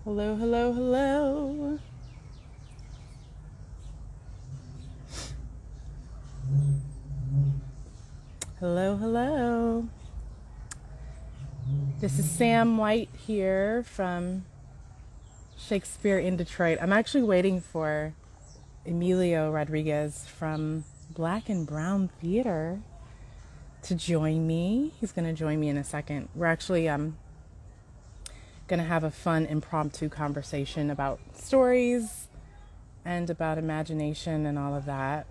Hello, hello, hello. Hello, hello. This is Sam White here from Shakespeare in Detroit. I'm actually waiting for Emilio Rodriguez from Black and Brown Theater to join me. He's going to join me in a second. We're actually going to have a fun impromptu conversation about stories and about imagination and all of that.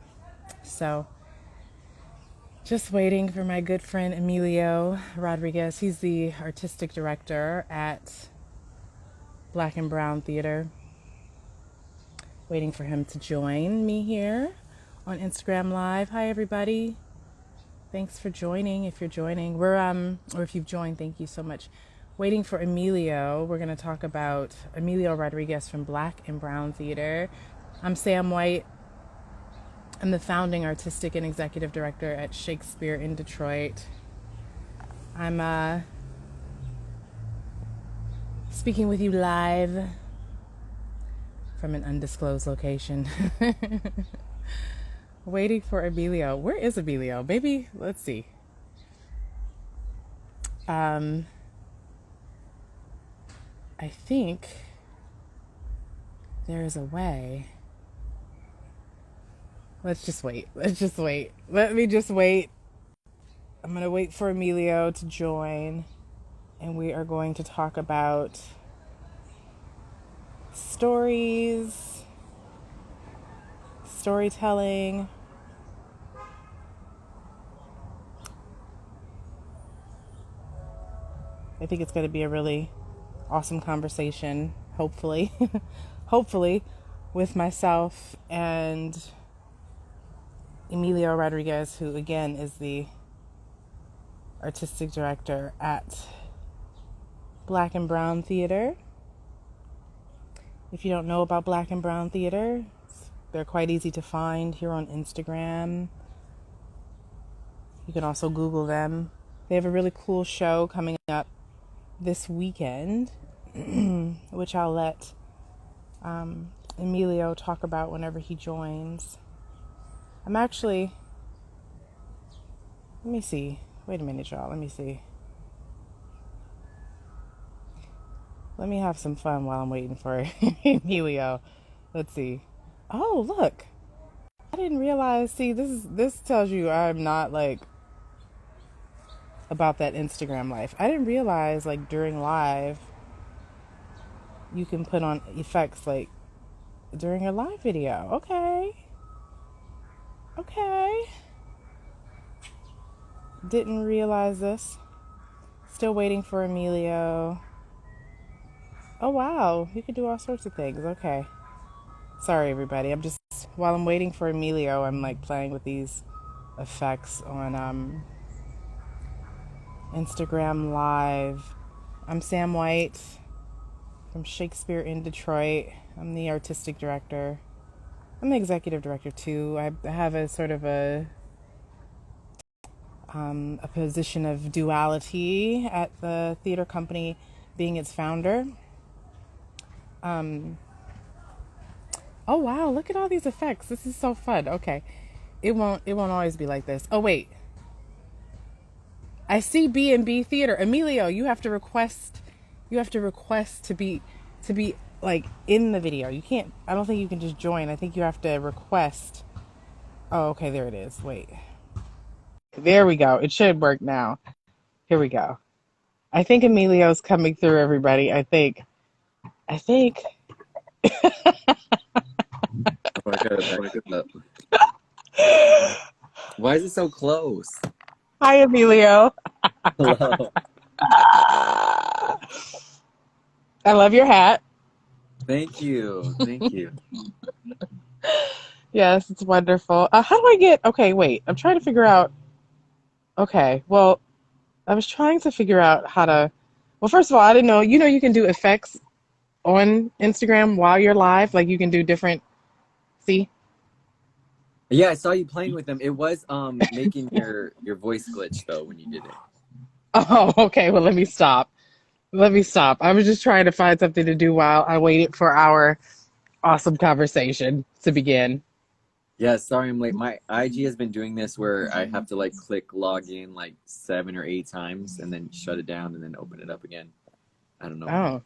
So, just waiting for my good friend Emilio Rodriguez. He's the artistic director at Black and Brown Theater. Waiting for him to join me here on Instagram Live. Hi, everybody. Thanks for joining. If you're joining, or if you've joined, thank you so much. Waiting for Emilio. We're going to talk about Emilio Rodriguez from Black and Brown Theater. I'm Sam White. I'm the founding artistic and executive director at Shakespeare in Detroit. I'm speaking with you live from an undisclosed location. Waiting for Emilio. Where is Emilio? Maybe, let's see. I think there is a way. Let's just wait. Let's just wait. Let me just wait. I'm going to wait for Emilio to join, and we are going to talk about stories, storytelling. I think it's going to be a really awesome conversation, hopefully. Hopefully, with myself and Emilio Rodriguez, who again is the artistic director at Black and Brown Theater. If you don't know about Black and Brown Theater, they're quite easy to find here on Instagram. You can also Google them. They have a really cool show coming up this weekend, which I'll let Emilio talk about whenever he joins. Let me see. Wait a minute, y'all. Let me see. Let me have some fun while I'm waiting for Emilio. Let's see. Oh, look. I didn't realize. See, this tells you I'm not like about that Instagram life. I didn't realize like during live you can put on effects like during a live video. Okay. Okay. Didn't realize this. Still waiting for Emilio. Oh, wow. You can do all sorts of things. Okay. Sorry, everybody. While I'm waiting for Emilio, I'm like playing with these effects on Instagram Live. I'm Sam White from Shakespeare in Detroit. I'm the artistic director. I'm the executive director too. I have a sort of a position of duality at the theater company, being its founder. Oh wow, look at all these effects. This is so fun. Okay. It won't always be like this. Oh wait. I see B&B Theater. Emilio, you have to request to be like in the video. I don't think you can just join. I think you have to request. Oh, okay, there it is. Wait. There we go. It should work now. Here we go. I think Emilio's coming through, everybody. I think. Oh, I gotta back it up. Why is it so close? Hi, Emilio. Hello. I love your hat. Thank you. Thank you. Yes, it's wonderful. How do I get? Okay, wait. I'm trying to figure out. Okay, well, I was trying to figure out how to. Well, first of all, I didn't know. You can do effects on Instagram while you're live. Like you can do different. See? Yeah, I saw you playing with them. It was making your voice glitch though when you did it. Oh, okay. Well, let me stop. Let me stop. I was just trying to find something to do while I waited for our awesome conversation to begin. Yeah, sorry I'm late. My IG has been doing this where I have to like click log in like 7 or 8 times and then shut it down and then open it up again. I don't know why. Oh,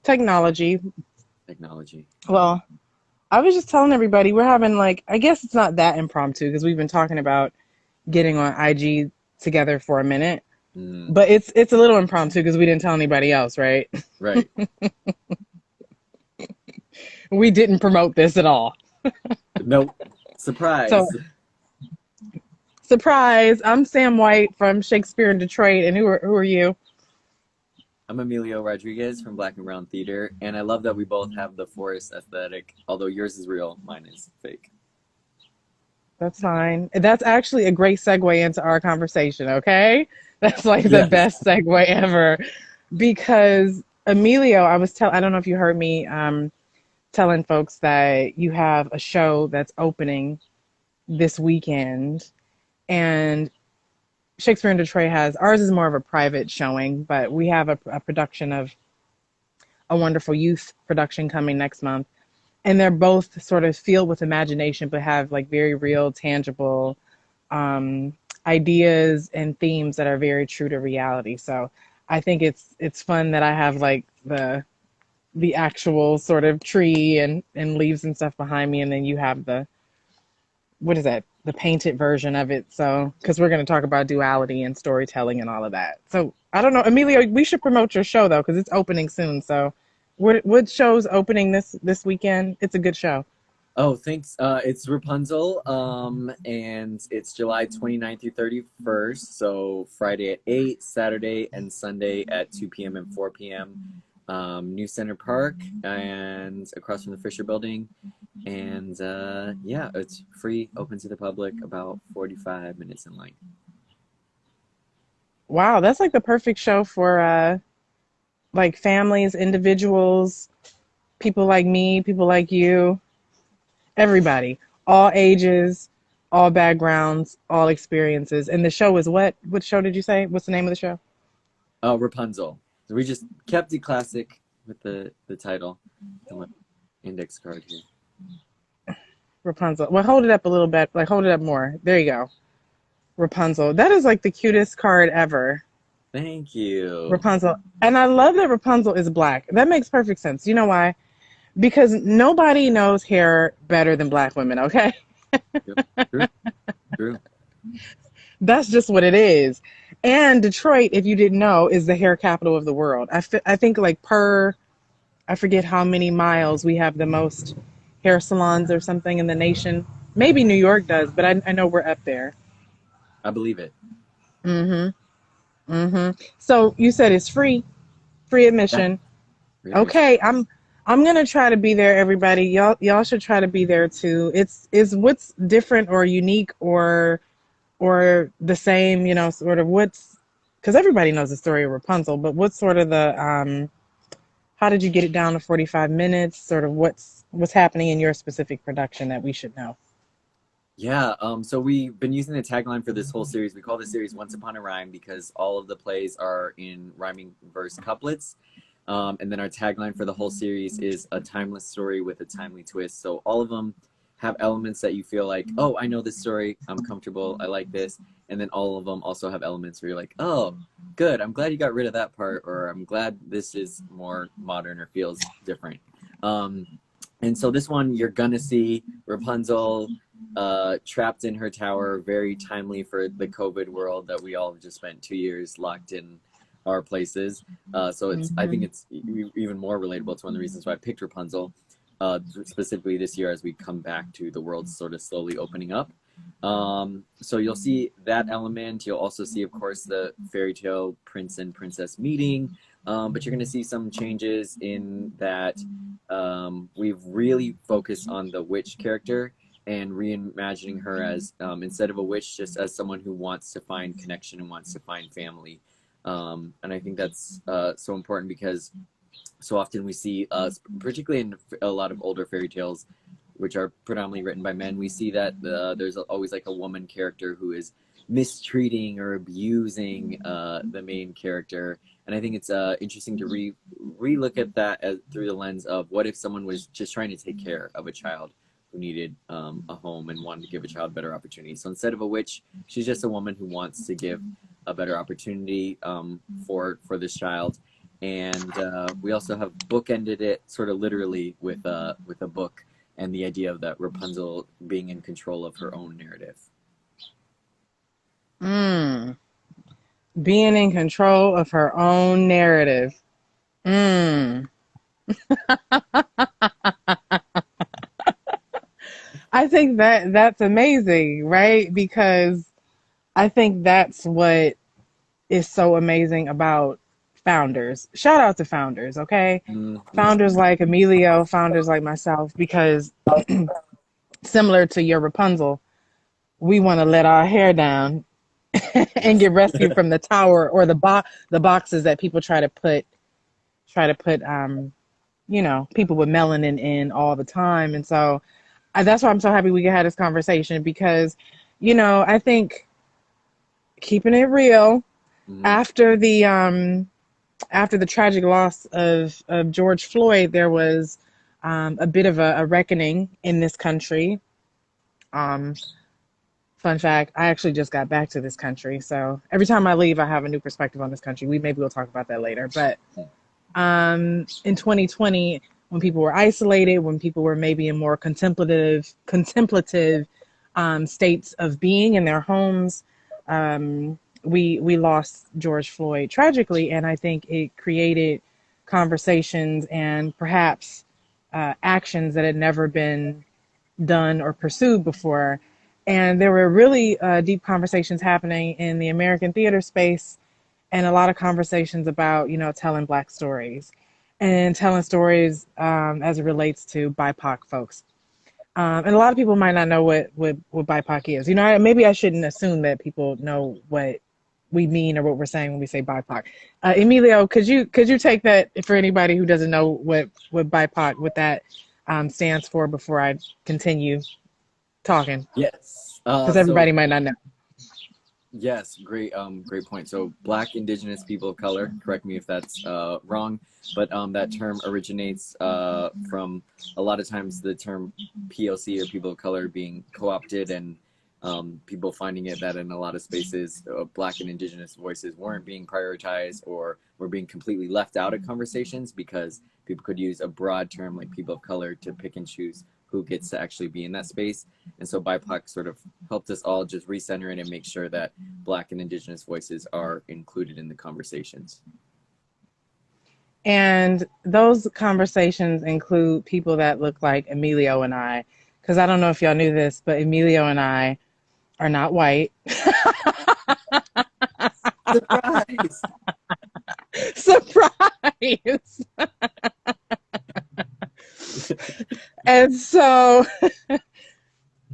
technology. Technology. Well, I was just telling everybody we're having like, I guess it's not that impromptu because we've been talking about getting on IG together for a minute, Mm, but it's a little impromptu because we didn't tell anybody else, right? right. We didn't promote this at all. Nope. So, Surprise. surprise, I'm Sam White from Shakespeare in Detroit, and who are you? I'm Emilio Rodriguez from Black and Brown Theater, and I love that we both have the forest aesthetic, although yours is real, mine is fake. That's fine. That's actually a great segue into our conversation, okay? That's like the Yes. best segue ever. Because Emilio, I don't know if you heard me telling folks that you have a show that's opening this weekend. And Shakespeare in Detroit has, ours is more of a private showing, but we have a production of a wonderful youth production coming next month. And they're both sort of filled with imagination, but have like very real, tangible um, ideas and themes that are very true to reality. So I think it's fun that I have like the actual sort of tree and leaves and stuff behind me, and then you have the what is that, the painted version of it. So because we're going to talk about duality and storytelling and all of that. So I don't know, Emilio, we should promote your show though because it's opening soon. So what show's opening this weekend? It's a good show. Oh, thanks. It's Rapunzel, and it's July 29th through 31st. So Friday at 8, Saturday and Sunday at 2 p.m. and 4 p.m. New Center Park and across from the Fisher Building. And yeah, it's free, open to the public, about 45 minutes in length. Wow, that's like the perfect show for like families, individuals, people like me, people like you, everybody, all ages, all backgrounds, all experiences. And the show is what? What show did you say? What's the name of the show? Rapunzel. So we just kept it classic with the title and my index card here. Rapunzel. Well, hold it up a little bit. Like, hold it up more. There you go. Rapunzel. That is like the cutest card ever. Thank you. Rapunzel. And I love that Rapunzel is black. That makes perfect sense. You know why? Because nobody knows hair better than black women, okay? Yep. True. True. That's just what it is. And Detroit, if you didn't know, is the hair capital of the world. I think like I forget how many miles we have the most hair salons or something in the nation. Maybe New York does, but I know we're up there. I believe it. Mm-hmm. Mm-hmm. So you said it's free Yeah. admission. Readmission. Okay, I'm gonna try to be there, everybody. Y'all should try to be there too. It's what's different or unique or the same, sort of what's because everybody knows the story of Rapunzel, but what's sort of the how did you get it down to 45 minutes? Sort of what's happening in your specific production that we should know. Yeah, so we've been using the tagline for this whole series. We call this series Once Upon a Rhyme because all of the plays are in rhyming verse couplets. And then our tagline for the whole series is a timeless story with a timely twist. So all of them have elements that you feel like, oh, I know this story. I'm comfortable. I like this. And then all of them also have elements where you're like, oh, good. I'm glad you got rid of that part, or I'm glad this is more modern or feels different. Um, and so this one, you're gonna see Rapunzel trapped in her tower, very timely for the COVID world that we all have just spent 2 years locked in our places. So I think Mm-hmm. it's even more relatable. It's one of the reasons why I picked Rapunzel specifically this year as we come back to the world sort of slowly opening up. So you'll see that element. You'll also see, of course, the fairy tale prince and princess meeting. But you're going to see some changes in that we've really focused on the witch character and reimagining her as instead of a witch, just as someone who wants to find connection and wants to find family. And I think that's so important because so often we see, particularly in a lot of older fairy tales, which are predominantly written by men, we see that there's always like a woman character who is mistreating or abusing the main character. And I think it's interesting to re-look at that through the lens of what if someone was just trying to take care of a child who needed a home and wanted to give a child better opportunities. So instead of a witch, she's just a woman who wants to give a better opportunity for this child. And we also have bookended it sort of literally with a book and the idea of that Rapunzel being in control of her own narrative. Being in control of her own narrative. I think that's amazing, right? Because I think that's what is so amazing about founders. Shout out to founders, okay? Founders like Emilio, founders like myself, because similar to your Rapunzel, we want to let our hair down and get rescued from the tower or the boxes that people try to put people with melanin in all the time. And so that's why I'm so happy we could have this conversation, because I think keeping it real, after the tragic loss of George Floyd, there was a bit of a reckoning in this country. Fun fact, I actually just got back to this country, so every time I leave, I have a new perspective on this country. Maybe we'll talk about that later. But in 2020, when people were isolated, when people were maybe in more contemplative states of being in their homes, we lost George Floyd tragically, and I think it created conversations and perhaps actions that had never been done or pursued before. And there were really deep conversations happening in the American theater space, and a lot of conversations about, telling Black stories and telling stories as it relates to BIPOC folks. And a lot of people might not know what BIPOC is. Maybe I shouldn't assume that people know what we mean or what we're saying when we say BIPOC. Emilio, could you take that for anybody who doesn't know what BIPOC, what that stands for, before I continue talking? Yes. Because everybody might not know. Yes, great point. So Black, Indigenous, people of color, correct me if that's wrong, but that term originates from a lot of times the term POC, or people of color, being co-opted, and people finding it that in a lot of spaces Black and Indigenous voices weren't being prioritized or were being completely left out of conversations, because people could use a broad term like people of color to pick and choose who gets to actually be in that space. And so BIPOC sort of helped us all just recenter it and make sure that Black and Indigenous voices are included in the conversations. And those conversations include people that look like Emilio and I, because I don't know if y'all knew this, but Emilio and I are not white. Surprise! Surprise! And so,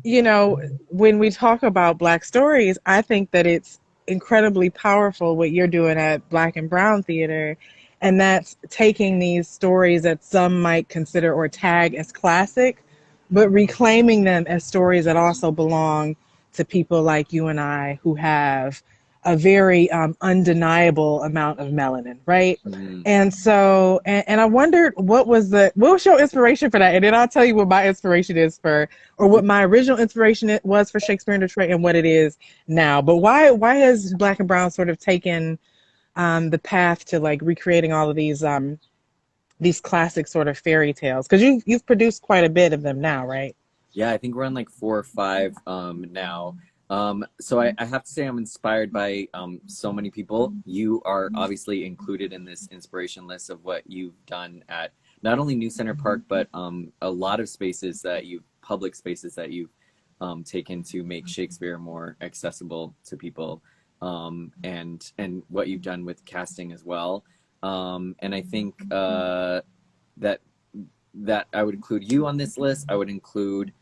when we talk about Black stories, I think that it's incredibly powerful what you're doing at Black and Brown Theater. And that's taking these stories that some might consider or tag as classic, but reclaiming them as stories that also belong to people like you and I, who have a very undeniable amount of melanin, right? And so, and I wondered what was your inspiration for that? And then I'll tell you what my inspiration is or what my original inspiration was for Shakespeare in Detroit and what it is now. But why has Black and Brown sort of taken the path to like recreating all of these classic sort of fairy tales? Because you've produced quite a bit of them now, right? Yeah, I think we're on like 4 or 5 now. So I have to say I'm inspired by so many people. You are obviously included in this inspiration list of what you've done at not only New Center Park, but a lot of public spaces that you've taken to make Shakespeare more accessible to people, and what you've done with casting as well. And I think that I would include you on this list. I would include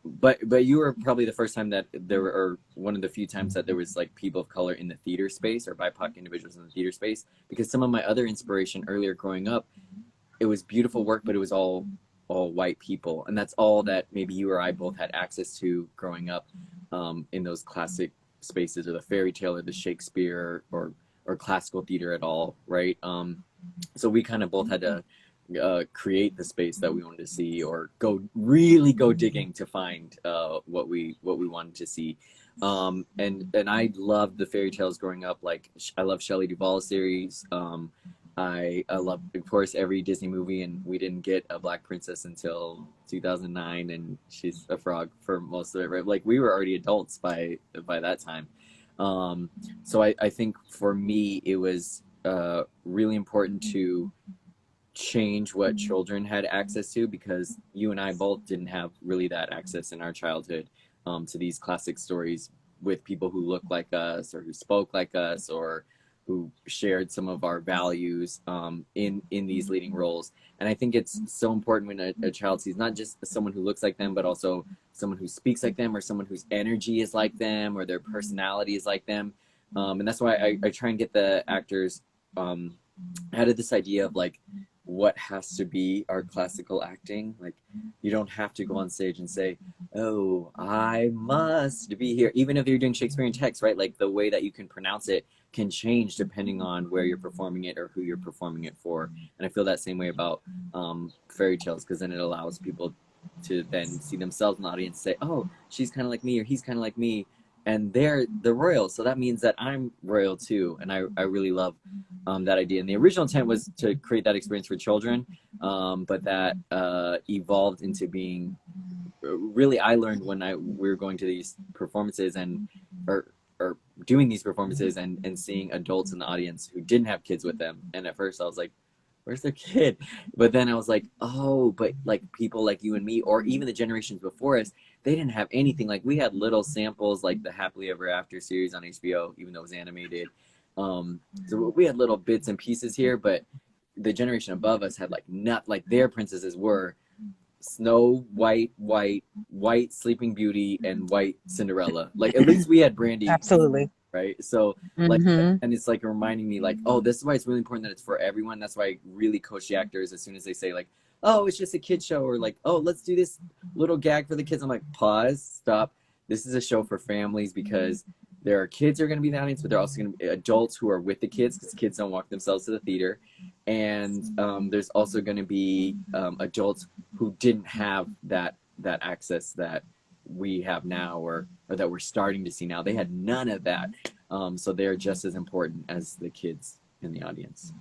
but you were probably the first time that there were, or one of the few times that there was like people of color in the theater space, or BIPOC individuals in the theater space, because some of my other inspiration earlier growing up, it was beautiful work, but it was all white people. And that's all that maybe you or I both had access to growing up in those classic spaces, or the fairy tale or the Shakespeare or or classical theater at all, right? So we kind of both had to create the space that we wanted to see, or really go digging to find what we wanted to see. And I loved the fairy tales growing up. Like, I love Shelley Duvall's series. I love, of course, every Disney movie, and we didn't get a Black Princess until 2009, and she's a frog for most of it, right? Like, we were already adults by that time. So I think for me, it was really important to change what children had access to, because you and I both didn't have really that access in our childhood to these classic stories with people who looked like us, or who spoke like us, or who shared some of our values in these leading roles. And I think it's so important when a child sees not just someone who looks like them, but also someone who speaks like them, or someone whose energy is like them, or their personality is like them. And that's why I try and get the actors out of this idea of like, what has to be our classical acting. Like, you don't have to go on stage and say, oh, I must be here. Even if you're doing Shakespearean text, right? Like, the way that you can pronounce it can change depending on where you're performing it or who you're performing it for. And I feel that same way about fairy tales, because then it allows people to then see themselves in the audience and say, oh, she's kind of like me, or he's kind of like me, and they're the royals, so that means that I'm royal too. And I really love that idea. And the original intent was to create that experience for children, but that evolved into being really, I learned when we were going to these performances or doing these performances and seeing adults in the audience who didn't have kids with them. And at first I was like, where's their kid? But then I was like, oh, but like people like you and me, or even the generations before us, they didn't have anything. Like, we had little samples, like the Happily Ever After series on HBO, even though it was animated. So we had little bits and pieces here, but the generation above us had like their princesses were Snow White, Sleeping Beauty, and White Cinderella. Like, at least we had Brandy. Absolutely. Right. So like, and it's like reminding me, like, oh, this is why it's really important that it's for everyone. That's why I really coach the actors as soon as they say like, oh, it's just a kid show, or like, oh, let's do this little gag for the kids. I'm like, pause, stop. This is a show for families, because there are kids who are going to be in the audience, but there are also going to be adults who are with the kids, because kids don't walk themselves to the theater. And there's also going to be adults who didn't have that access that we have now, or that we're starting to see now. They had none of that. So they're just as important as the kids in the audience.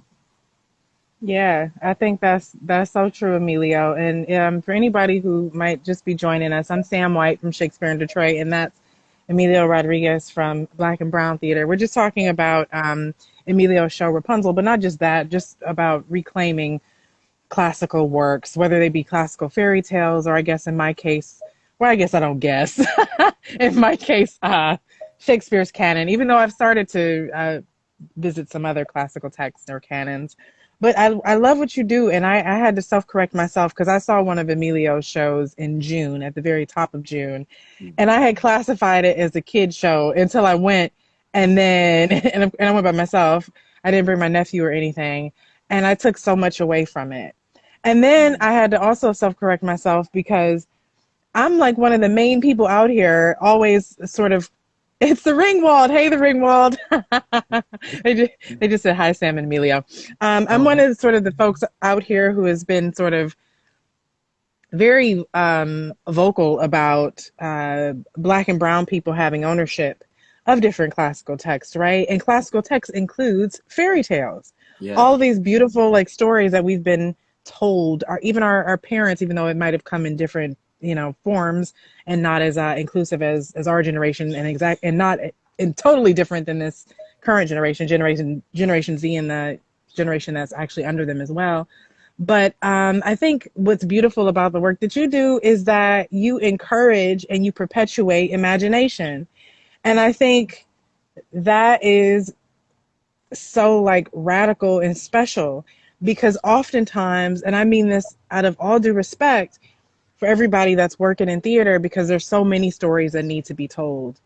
Yeah, I think that's so true, Emilio. And for anybody who might just be joining us, I'm Sam White from Shakespeare in Detroit, and that's Emilio Rodriguez from Black and Brown Theater. We're just talking about Emilio's show Rapunzel, but not just that, just about reclaiming classical works, whether they be classical fairy tales, or I guess in my case, well, I guess I don't guess. In my case, Shakespeare's canon, even though I've started to visit some other classical texts or canons. But I love what you do, and I had to self-correct myself, because I saw one of Emilio's shows in June, at the very top of June, and I had classified it as a kid show until I went, and then and I went by myself. I didn't bring my nephew or anything, and I took so much away from it. And then I had to also self-correct myself, because I'm like one of the main people out here, always sort of, it's the Ringwald. Hey, the Ringwald. They just said hi, Sam and Emilio. I'm one of sort of the folks out here who has been sort of very vocal about Black and brown people having ownership of different classical texts, right? And classical text includes fairy tales. Yeah. All of these beautiful like stories that we've been told, even our parents, even though it might have come in different forms and not as inclusive as our generation, and not and totally different than this current generation Z, and the generation that's actually under them as well. But I think what's beautiful about the work that you do is that you encourage and you perpetuate imagination. And I think that is so like radical and special, because oftentimes, and I mean this out of all due respect for everybody that's working in theater, because there's so many stories that need to be told,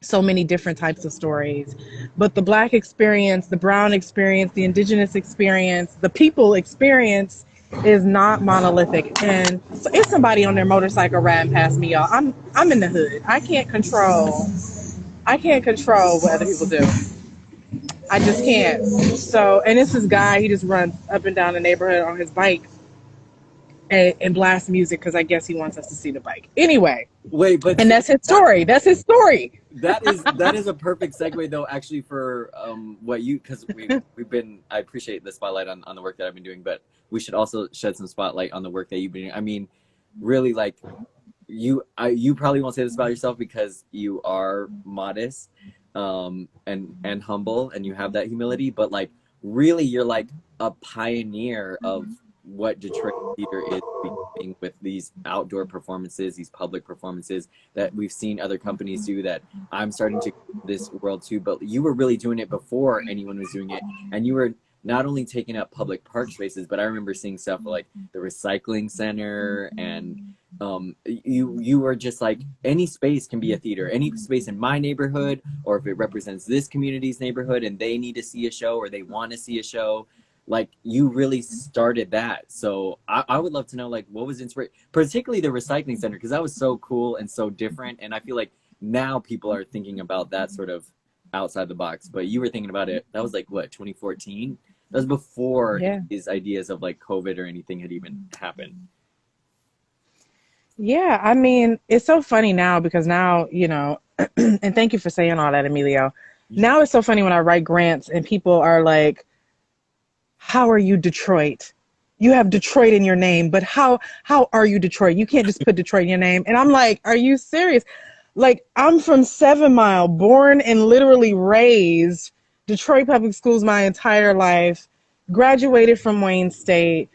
so many different types of stories. But the Black experience, the brown experience, the indigenous experience, the people experience is not monolithic. And so if somebody on their motorcycle riding past me, y'all, I'm in the hood. I can't control what other people do. I just can't. So, and it's this guy, he just runs up and down the neighborhood on his bike and blasts music because I guess he wants us to see the bike. Anyway, Wait, but and that's his story. That's his story. that is a perfect segue though, actually, for what you, because we've been, I appreciate the spotlight on the work that I've been doing, but we should also shed some spotlight on the work that you've been doing. I mean, really, like, you probably won't say this about yourself because you are modest and humble, and you have that humility, but like really you're like a pioneer of what Detroit theater is becoming, with these outdoor performances, these public performances that we've seen other companies do, that I'm starting to this world too. But you were really doing it before anyone was doing it, and you were not only taking up public park spaces, but I remember seeing stuff like the recycling center, and you were just like, any space can be a theater, any space in my neighborhood, or if it represents this community's neighborhood and they need to see a show or they want to see a show, like you really started that. So I would love to know, like, what was inspiration, particularly the recycling center, because that was so cool and so different, and I feel like now people are thinking about that sort of outside the box, but you were thinking about it, that was like what, 2014? That was before his ideas of like COVID or anything had even happened. Yeah, I mean, it's so funny now because now, and thank you for saying all that, Emilio. Now it's so funny when I write grants and people are like, how are you Detroit? You have Detroit in your name, but how are you Detroit? You can't just put Detroit in your name. And I'm like, are you serious? Like, I'm from 7 Mile, born and literally raised Detroit public schools my entire life, graduated from Wayne State.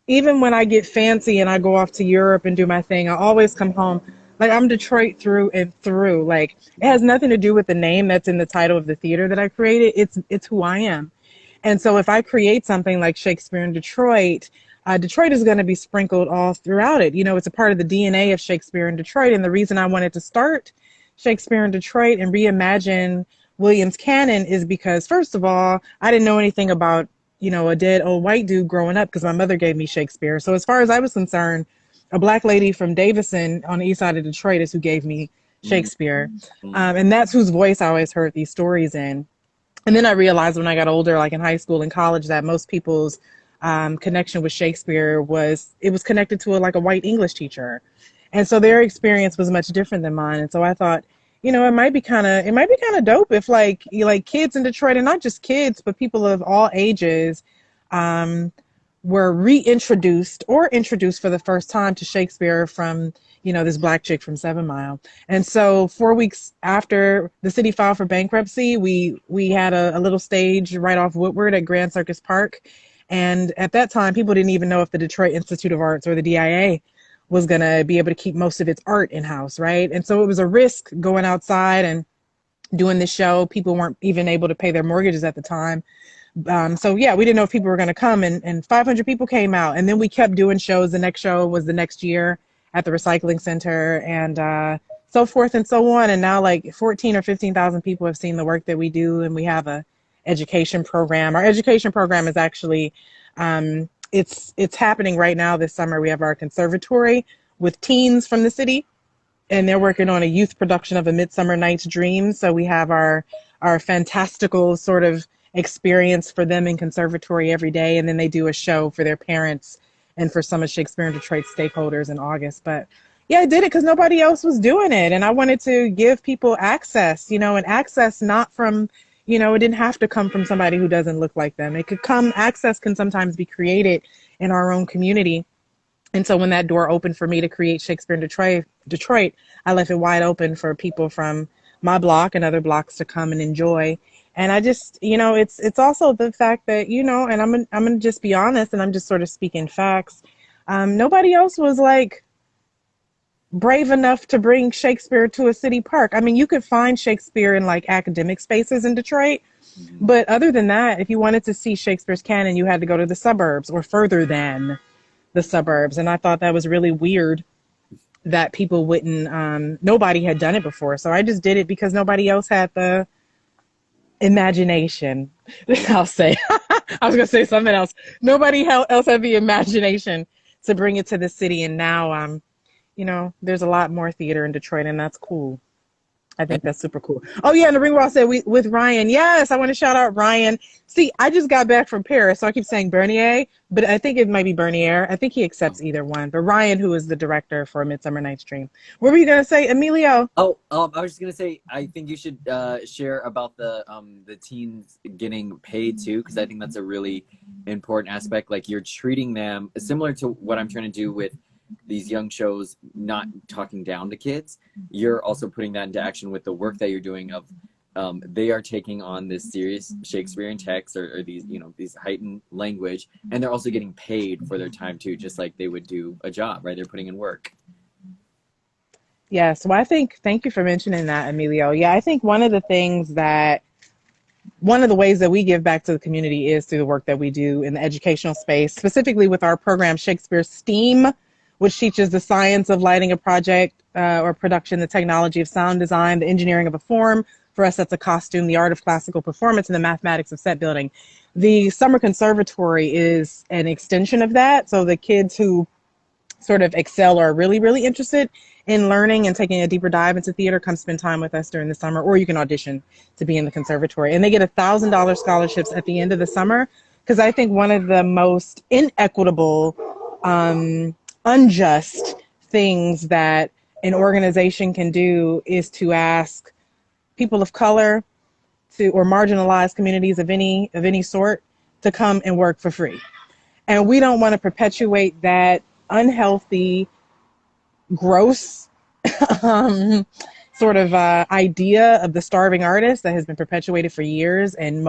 Even when I get fancy and I go off to Europe and do my thing, I always come home. Like, I'm Detroit through and through. Like, it has nothing to do with the name that's in the title of the theater that I created. It's who I am. And so if I create something like Shakespeare in Detroit, Detroit is going to be sprinkled all throughout it. It's a part of the DNA of Shakespeare in Detroit. And the reason I wanted to start Shakespeare in Detroit and reimagine Williams canon is because, first of all, I didn't know anything about a dead old white dude growing up because my mother gave me Shakespeare. So as far as I was concerned, a black lady from Davison on the east side of Detroit is who gave me Shakespeare. And that's whose voice I always heard these stories in. And then I realized when I got older, like in high school and college, that most people's connection with Shakespeare was connected to a white English teacher. And so their experience was much different than mine. And so I thought, it might be kind of dope if like kids in Detroit, and not just kids, but people of all ages, were reintroduced or introduced for the first time to Shakespeare from, this black chick from 7 Mile. And so 4 weeks after the city filed for bankruptcy, we had a little stage right off Woodward at Grand Circus Park. And at that time, people didn't even know if the Detroit Institute of Arts or the DIA was going to be able to keep most of its art in-house, right? And so it was a risk going outside and doing this show. People weren't even able to pay their mortgages at the time. So yeah, we didn't know if people were going to come, and 500 people came out. And then we kept doing shows. The next show was the next year at the recycling center, and so forth and so on. And now like 14 or 15,000 people have seen the work that we do. And we have a education program. Our education program is actually, it's happening right now this summer. We have our conservatory with teens from the city, and they're working on a youth production of A Midsummer Night's Dream. So we have our fantastical sort of experience for them in conservatory every day. And then they do a show for their parents and for some of Shakespeare in Detroit stakeholders in August. But yeah, I did it because nobody else was doing it. And I wanted to give people access, and access not from, it didn't have to come from somebody who doesn't look like them. Access can sometimes be created in our own community. And so when that door opened for me to create Shakespeare in Detroit, I left it wide open for people from my block and other blocks to come and enjoy. And I just, it's also the fact that, and I'm going to just be honest, and I'm just sort of speaking facts. Nobody else was like brave enough to bring Shakespeare to a city park. I mean, you could find Shakespeare in like academic spaces in Detroit. But other than that, if you wanted to see Shakespeare's canon, you had to go to the suburbs or further than the suburbs. And I thought that was really weird that people wouldn't, nobody had done it before. So I just did it because nobody else had the imagination. I'll say, I was going to say something else. Nobody else had the imagination to bring it to the city. And now, there's a lot more theater in Detroit, and that's cool. I think that's super cool. Oh yeah, and the Ringwall said with Ryan. Yes, I want to shout out Ryan. See, I just got back from Paris, so I keep saying Bernier, but I think it might be Bernier. I think he accepts either one. But Ryan, who is the director for Midsummer Night's Dream. What were you gonna say, Emilio? Oh, I was just gonna say, I think you should share about the teens getting paid too, because I think that's a really important aspect. Like you're treating them similar to what I'm trying to do with these young shows, not talking down to kids. You're also putting that into action with the work that you're doing of they are taking on this serious Shakespearean text or these, you know, these heightened language, and they're also getting paid for their time too, just like they would do a job, right? They're putting in work. Yes, well, I think, thank you for mentioning that, Emilio. Yeah, I think one of the ways that we give back to the community is through the work that we do in the educational space, specifically with our program, Shakespeare STEAM, which teaches the science of lighting a project or production, the technology of sound design, the engineering of a form. For us, that's a costume, the art of classical performance, and the mathematics of set building. The summer conservatory is an extension of that. So the kids who sort of excel or are really, really interested in learning and taking a deeper dive into theater, come spend time with us during the summer, or you can audition to be in the conservatory. And they get $1,000 scholarships at the end of the summer, because I think one of the most inequitable, unjust things that an organization can do is to ask people of color to, or marginalized communities of any sort, to come and work for free. And we don't want to perpetuate that unhealthy, gross sort of idea of the starving artist that has been perpetuated for years, and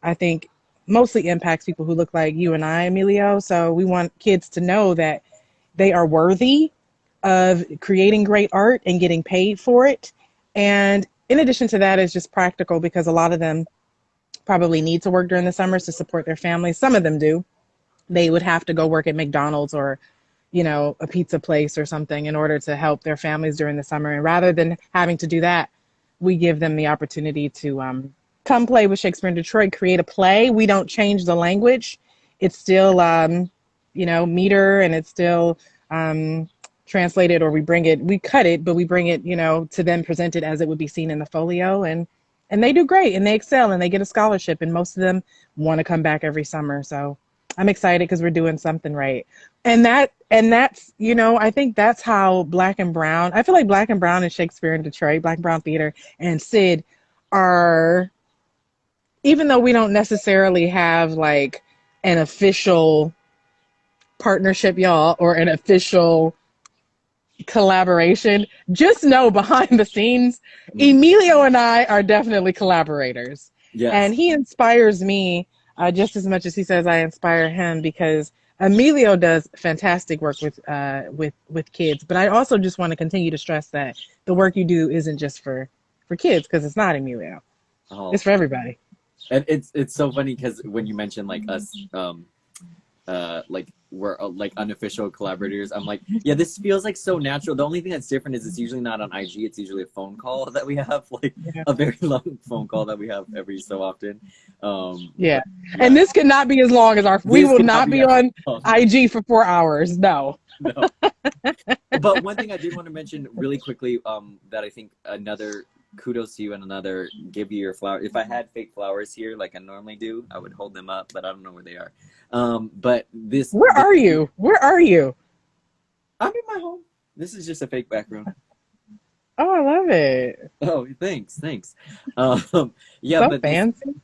I think, mostly impacts people who look like you and I, Emilio. So we want kids to know that they are worthy of creating great art and getting paid for it. And in addition to that, it's just practical, because a lot of them probably need to work during the summers to support their families. Some of them do. They would have to go work at McDonald's or, you know, a pizza place or something in order to help their families during the summer. And rather than having to do that, we give them the opportunity to come play with Shakespeare in Detroit, create a play. We don't change the language. It's still, meter, and it's still translated, or we cut it, but we bring it, to them, present it as it would be seen in the folio. And they do great, and they excel, and they get a scholarship, and most of them want to come back every summer. So I'm excited because we're doing something right. And that's, I think that's how Black and Brown, I feel like Black and Brown and Shakespeare in Detroit, Black and Brown Theater and Sid are, even though we don't necessarily have like an official partnership, y'all, or an official collaboration, just know behind the scenes, Emilio and I are definitely collaborators. Yes. And he inspires me just as much as he says I inspire him, because Emilio does fantastic work with kids. But I also just want to continue to stress that the work you do isn't just for kids, because it's not, Emilio. Oh. It's for everybody. And it's so funny because when you mentioned like us, like we're like unofficial collaborators, I'm like, yeah, this feels like so natural. The only thing that's different is it's usually not on IG. It's usually a phone call that we have, like a very long phone call that we have every so often. Yeah. And this cannot be as long as we will not be on IG for 4 hours. No. No. But one thing I did want to mention really quickly, that I think another kudos to you and another give you your flower. If I had fake flowers here like I normally do, I would hold them up, but I don't know where they are. But Where are you? I'm in my home. This is just a fake background. Oh, I love it. Oh, thanks. Yeah, so but fancy.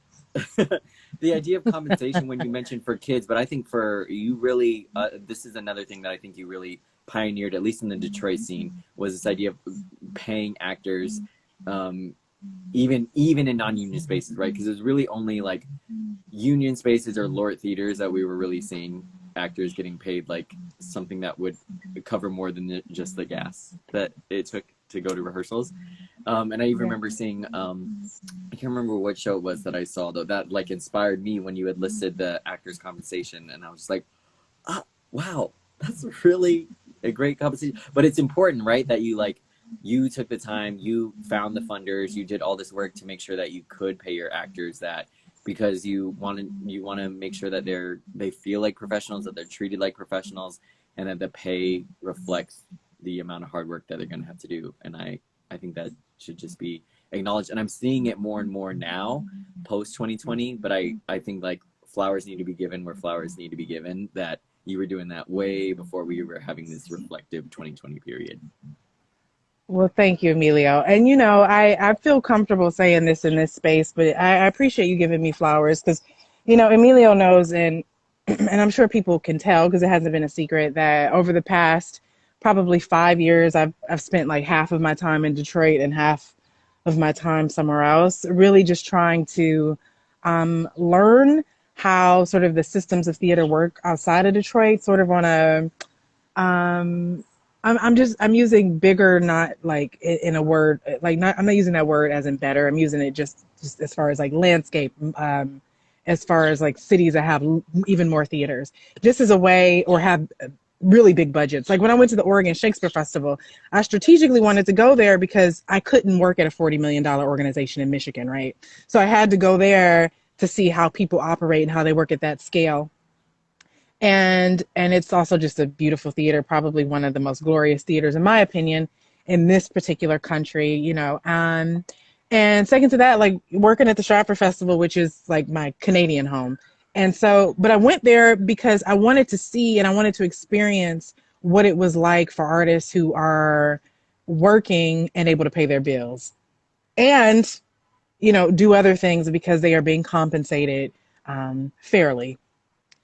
The idea of compensation when you mentioned for kids, but I think for you really, this is another thing that I think you really pioneered, at least in the Detroit scene, was this idea of paying actors, even in non-union spaces, right? Because there's really only like union spaces or Lort theaters that we were really seeing actors getting paid like something that would cover more than just the gas that it took to go to rehearsals. And I even remember seeing, I can't remember what show it was that I saw though, that like inspired me when you had listed the actors' compensation, and I was just like, oh, wow, that's really a great compensation. But it's important, right, that you took the time, you found the funders, you did all this work to make sure that you could pay your actors that, because you want to make sure that they feel like professionals, that they're treated like professionals, and that the pay reflects the amount of hard work that they're going to have to do. And I I think that should just be acknowledged. And I'm seeing it more and more now, post 2020. But I think like flowers need to be given where flowers need to be given. That you were doing that way before we were having this reflective 2020 period. Well, thank you, Emilio. And I feel comfortable saying this in this space, but I appreciate you giving me flowers because, Emilio knows, and and I'm sure people can tell because it hasn't been a secret that over the past probably 5 years, I've spent like half of my time in Detroit and half of my time somewhere else, really just trying to learn how sort of the systems of theater work outside of Detroit, sort of on a um, I'm using bigger, not like in a word, like not, I'm not using that word as in better. I'm using it just as far as like landscape, as far as like cities that have even more theaters, just as a way, or have really big budgets. Like when I went to the Oregon Shakespeare Festival, I strategically wanted to go there because I couldn't work at a $40 million organization in Michigan, right? So I had to go there to see how people operate and how they work at that scale. And it's also just a beautiful theater, probably one of the most glorious theaters in my opinion in this particular country, and second to that, like working at the Stratford Festival, which is like my Canadian home. And so, but I went there because I wanted to see and I wanted to experience what it was like for artists who are working and able to pay their bills and do other things because they are being compensated fairly.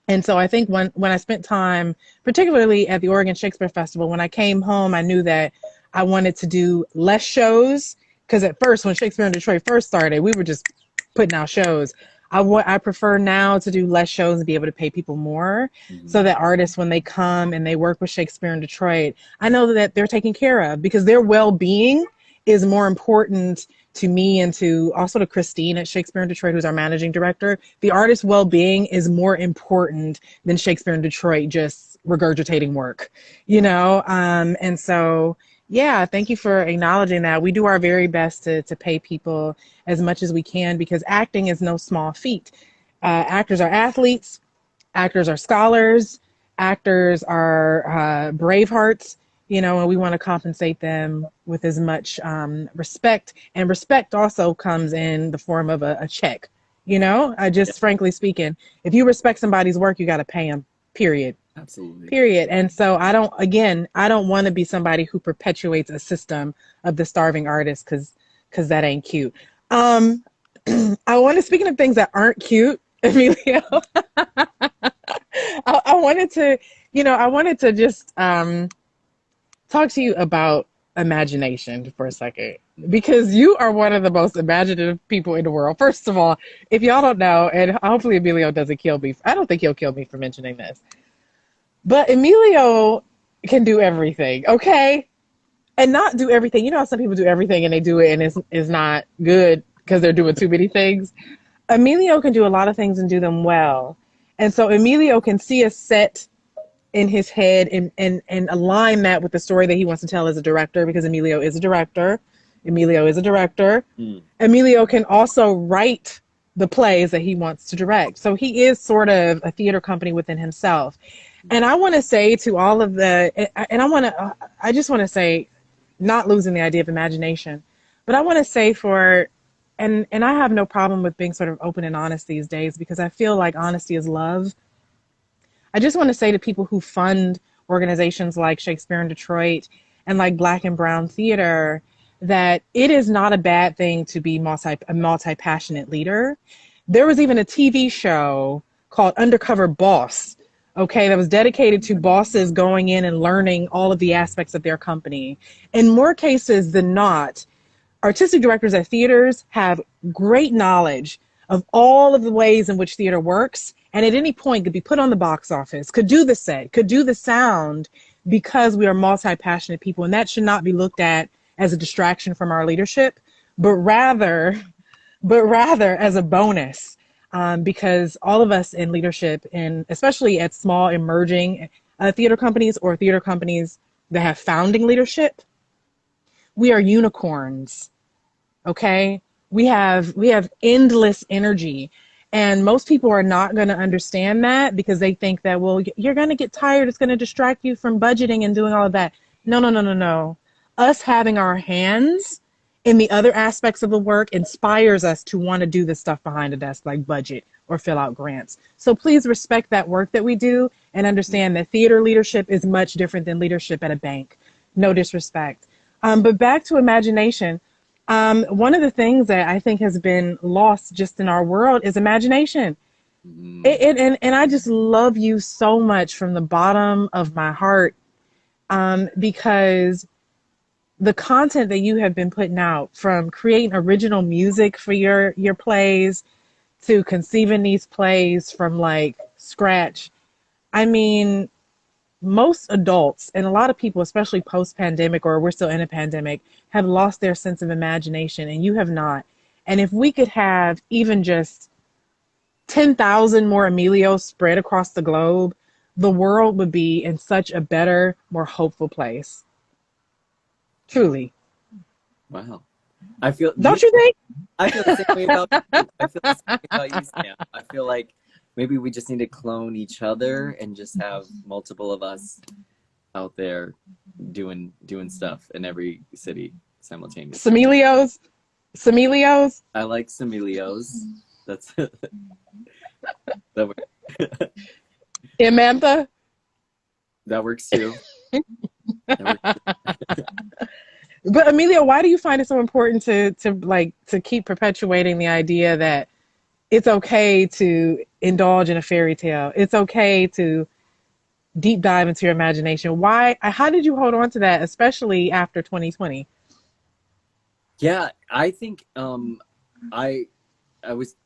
And so I think when I spent time, particularly at the Oregon Shakespeare Festival, when I came home, I knew that I wanted to do less shows. Because at first, when Shakespeare in Detroit first started, we were just putting out shows. I prefer now to do less shows and be able to pay people more, so that artists, when they come and they work with Shakespeare in Detroit, I know that they're taken care of, because their well-being is more important to me and to also to Christine at Shakespeare in Detroit, who's our managing director. The artist's well-being is more important than Shakespeare in Detroit just regurgitating work, and so, yeah, thank you for acknowledging that. We do our very best to pay people as much as we can, because acting is no small feat. Actors are athletes, actors are scholars, actors are brave hearts, and we want to compensate them with as much respect. And respect also comes in the form of a check. Frankly speaking, if you respect somebody's work, you got to pay them, period. Absolutely. Period. And so I don't want to be somebody who perpetuates a system of the starving artist, because that ain't cute. I want to, speaking of things that aren't cute, Emilio, I wanted to just talk to you about imagination for a second, because you are one of the most imaginative people in the world. First of all, if y'all don't know, and hopefully Emilio doesn't kill me. I don't think he'll kill me for mentioning this. But Emilio can do everything, okay? And not do everything. You know how some people do everything and they do it and it's not good because they're doing too many things? Emilio can do a lot of things and do them well. And so Emilio can see a set in his head and align that with the story that he wants to tell as a director, because Emilio is a director. Emilio can also write the plays that he wants to direct. So he is sort of a theater company within himself. And I want to say to all of I just want to say, not losing the idea of imagination, but I want to say and I have no problem with being sort of open and honest these days, because I feel like honesty is love. I just want to say to people who fund organizations like Shakespeare in Detroit and like Black and Brown Theater, that it is not a bad thing to be a multi-passionate leader. There was even a TV show called Undercover Boss, okay, that was dedicated to bosses going in and learning all of the aspects of their company. In more cases than not, artistic directors at theaters have great knowledge of all of the ways in which theater works, and at any point could be put on the box office, could do the set, could do the sound, because we are multi-passionate people. And that should not be looked at as a distraction from our leadership, but rather as a bonus. Because all of us in leadership, and especially at small emerging theater companies or theater companies that have founding leadership, we are unicorns. Okay, we have endless energy, and most people are not going to understand that, because they think that, well, you're going to get tired. It's going to distract you from budgeting and doing all of that. No. us having our hands in the other aspects of the work inspires us to want to do the stuff behind the desk, like budget or fill out grants. So please respect that work that we do and understand that theater leadership is much different than leadership at a bank. No disrespect. But back to imagination. One of the things that I think has been lost just in our world is imagination. And I just love you so much from the bottom of my heart, because the content that you have been putting out, from creating original music for your plays to conceiving these plays from like scratch. I mean, most adults and a lot of people, especially post-pandemic, or we're still in a pandemic, have lost their sense of imagination, and you have not. And if we could have even just 10,000 more Emilios spread across the globe, the world would be in such a better, more hopeful place. Truly. Wow. I feel, don't you think? I feel the same way about I feel the same way about you, Sam. I feel like maybe we just need to clone each other and just have multiple of us out there doing stuff in every city simultaneously. Semelios. I like Semelios. That's that works. Amantha. That works too. That works. But Emilio, why do you find it so important to keep perpetuating the idea that it's okay to indulge in a fairy tale? It's okay to deep dive into your imagination. How did you hold on to that, especially after 2020? Yeah, I think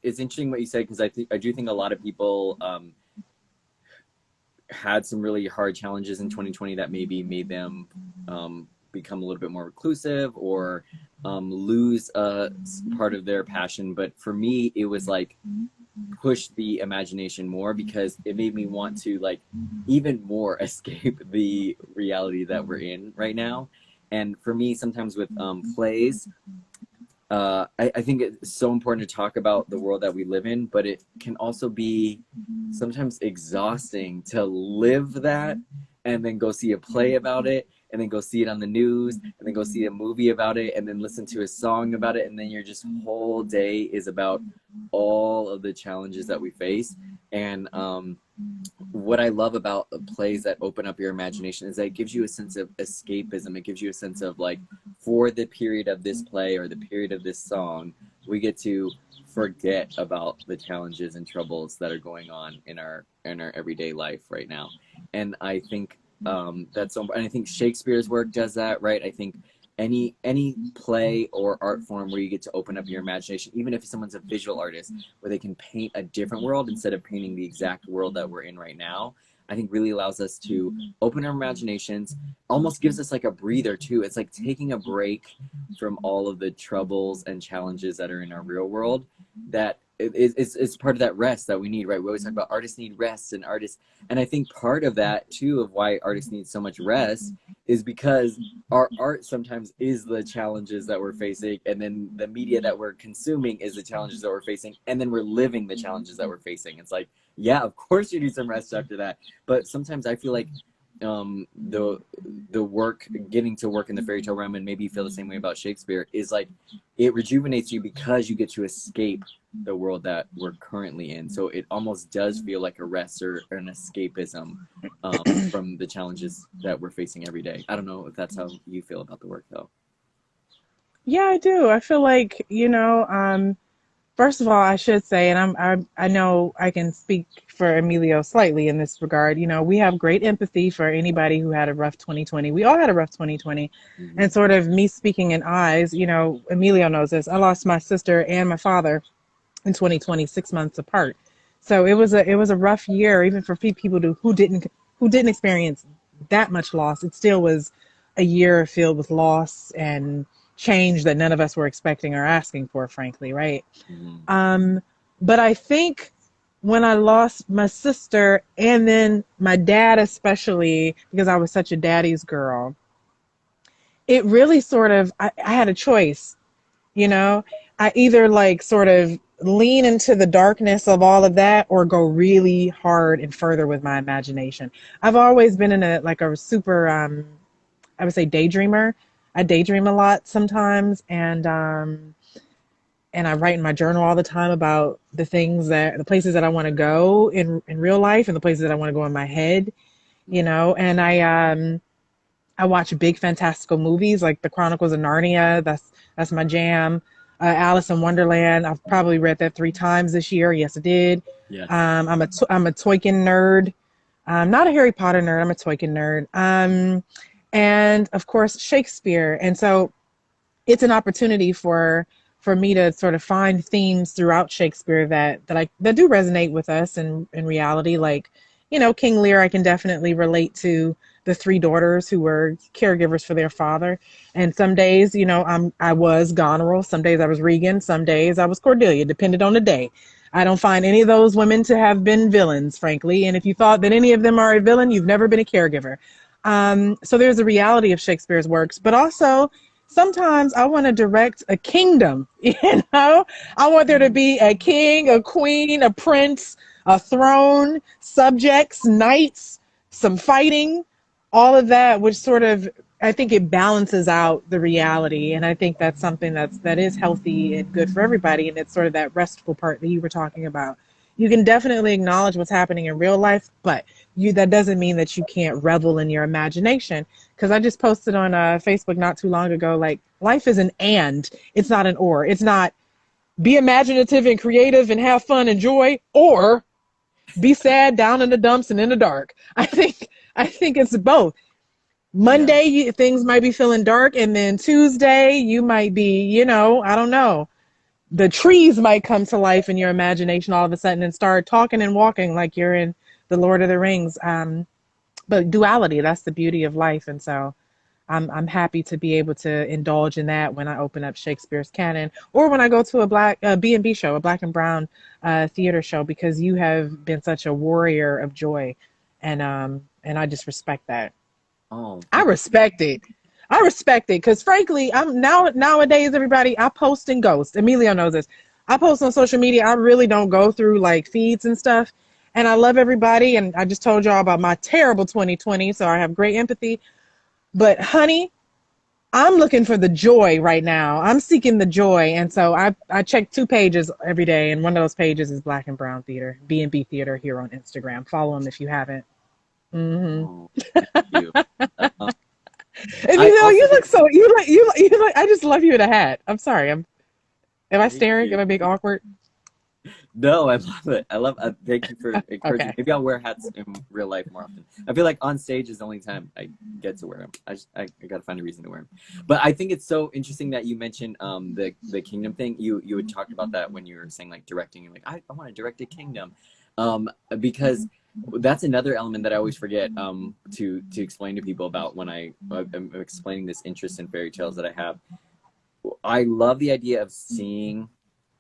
it's interesting what you said, because I do think a lot of people had some really hard challenges in 2020 that maybe made them become a little bit more reclusive, or lose part of their passion. But for me, it was like push the imagination more, because it made me want to like even more escape the reality that we're in right now. And for me, sometimes with plays, I think it's so important to talk about the world that we live in, but it can also be sometimes exhausting to live that and then go see a play about it, and then go see it on the news, and then go see a movie about it, and then listen to a song about it, and then your just whole day is about all of the challenges that we face. And what I love about plays that open up your imagination is that it gives you a sense of escapism. It gives you a sense of like, for the period of this play or the period of this song, we get to forget about the challenges and troubles that are going on in our everyday life right now. And I think that's so, and I think Shakespeare's work does that, right? I think any play or art form where you get to open up your imagination, even if someone's a visual artist, where they can paint a different world instead of painting the exact world that we're in right now, I think really allows us to open our imaginations, almost gives us like a breather too. It's like taking a break from all of the troubles and challenges that are in our real world. That it's part of that rest that we need, right? We always talk about artists need rest, and I think part of that too, of why artists need so much rest, is because our art sometimes is the challenges that we're facing, and then the media that we're consuming is the challenges that we're facing, and then we're living the challenges that we're facing. It's like, yeah, of course you need some rest after that, but sometimes I feel like the work, getting to work in the fairy tale realm, and maybe you feel the same way about Shakespeare, is like it rejuvenates you because you get to escape the world that we're currently in. So it almost does feel like a rest or an escapism from the challenges that we're facing every day. I don't know if that's how you feel about the work though. Yeah, I do. I feel like, first of all, I should say, and I know I can speak for Emilio slightly in this regard. We have great empathy for anybody who had a rough 2020. We all had a rough 2020, and sort of me speaking in eyes. Emilio knows this. I lost my sister and my father in 2020, 6 months apart. So it was a rough year, even for people who didn't experience that much loss. It still was a year filled with loss and change that none of us were expecting or asking for, frankly, right? But I think when I lost my sister, and then my dad especially, because I was such a daddy's girl, it really sort of, I had a choice, I either like sort of lean into the darkness of all of that, or go really hard and further with my imagination. I've always been in a super, I would say, daydreamer. I daydream a lot sometimes, and I write in my journal all the time about the places that I want to go in real life and the places that I want to go in my head, you know. And I watch big fantastical movies like The Chronicles of Narnia. That's my jam. Alice in Wonderland. I've probably read that 3 times this year. Yes, I did. Yes. I'm a Tolkien nerd. I'm not a Harry Potter nerd. I'm a Tolkien nerd. And of course Shakespeare. And so it's an opportunity for me to sort of find themes throughout Shakespeare that do resonate with us in reality. Like, you know, King Lear, I can definitely relate to the 3 daughters who were caregivers for their father. And some days, you know, I was Goneril. Some days I was Regan. Some days I was Cordelia, depended on the day. I don't find any of those women to have been villains, frankly. And if you thought that any of them are a villain, you've never been a caregiver. So there's a reality of Shakespeare's works, but also sometimes I want to direct a kingdom, you know? I want there to be a king, a queen, a prince, a throne, subjects, knights, some fighting, all of that, which sort of, I think it balances out the reality. And I think that's something that is healthy and good for everybody. And it's sort of that restful part that you were talking about. You can definitely acknowledge what's happening in real life, but that doesn't mean that you can't revel in your imagination. Because I just posted on Facebook not too long ago, like, life is an and, it's not an or. It's not be imaginative and creative and have fun and joy, or be sad, down in the dumps and in the dark. I think it's both. Yeah. Monday, things might be feeling dark, and then Tuesday, you might be, you know, I don't know. The trees might come to life in your imagination all of a sudden and start talking and walking like you're in the Lord of the Rings. But duality, that's the beauty of life. And so I'm happy to be able to indulge in that when I open up Shakespeare's canon, or when I go to a black B&B show, a black and brown theater show, because you have been such a warrior of joy, and I just respect that. Oh, I respect it. I respect it because, frankly, nowadays, everybody, I post and ghost. Emilio knows this. I post on social media. I really don't go through like feeds and stuff. And I love everybody. And I just told y'all about my terrible 2020, so I have great empathy. But honey, I'm looking for the joy right now. I'm seeking the joy. And so I check 2 pages every day. And one of those pages is Black and Brown Theater, B&B Theater here on Instagram. Follow them if you haven't. Mm-hmm. oh, thank you. Um, And I you also look so you look. I just love you in a hat. I'm sorry. Am I thank staring? you. Am I being awkward? No, I love it. I love. Thank you for encouraging. Okay. Maybe I'll wear hats in real life more often. I feel like on stage is the only time I get to wear them. I gotta find a reason to wear them. But I think it's so interesting that you mentioned the kingdom thing. You had talked about that when you were saying like directing. You're like I want to direct a kingdom, because that's another element that I always forget to explain to people about when I'm explaining this interest in fairy tales that I have. I love the idea of seeing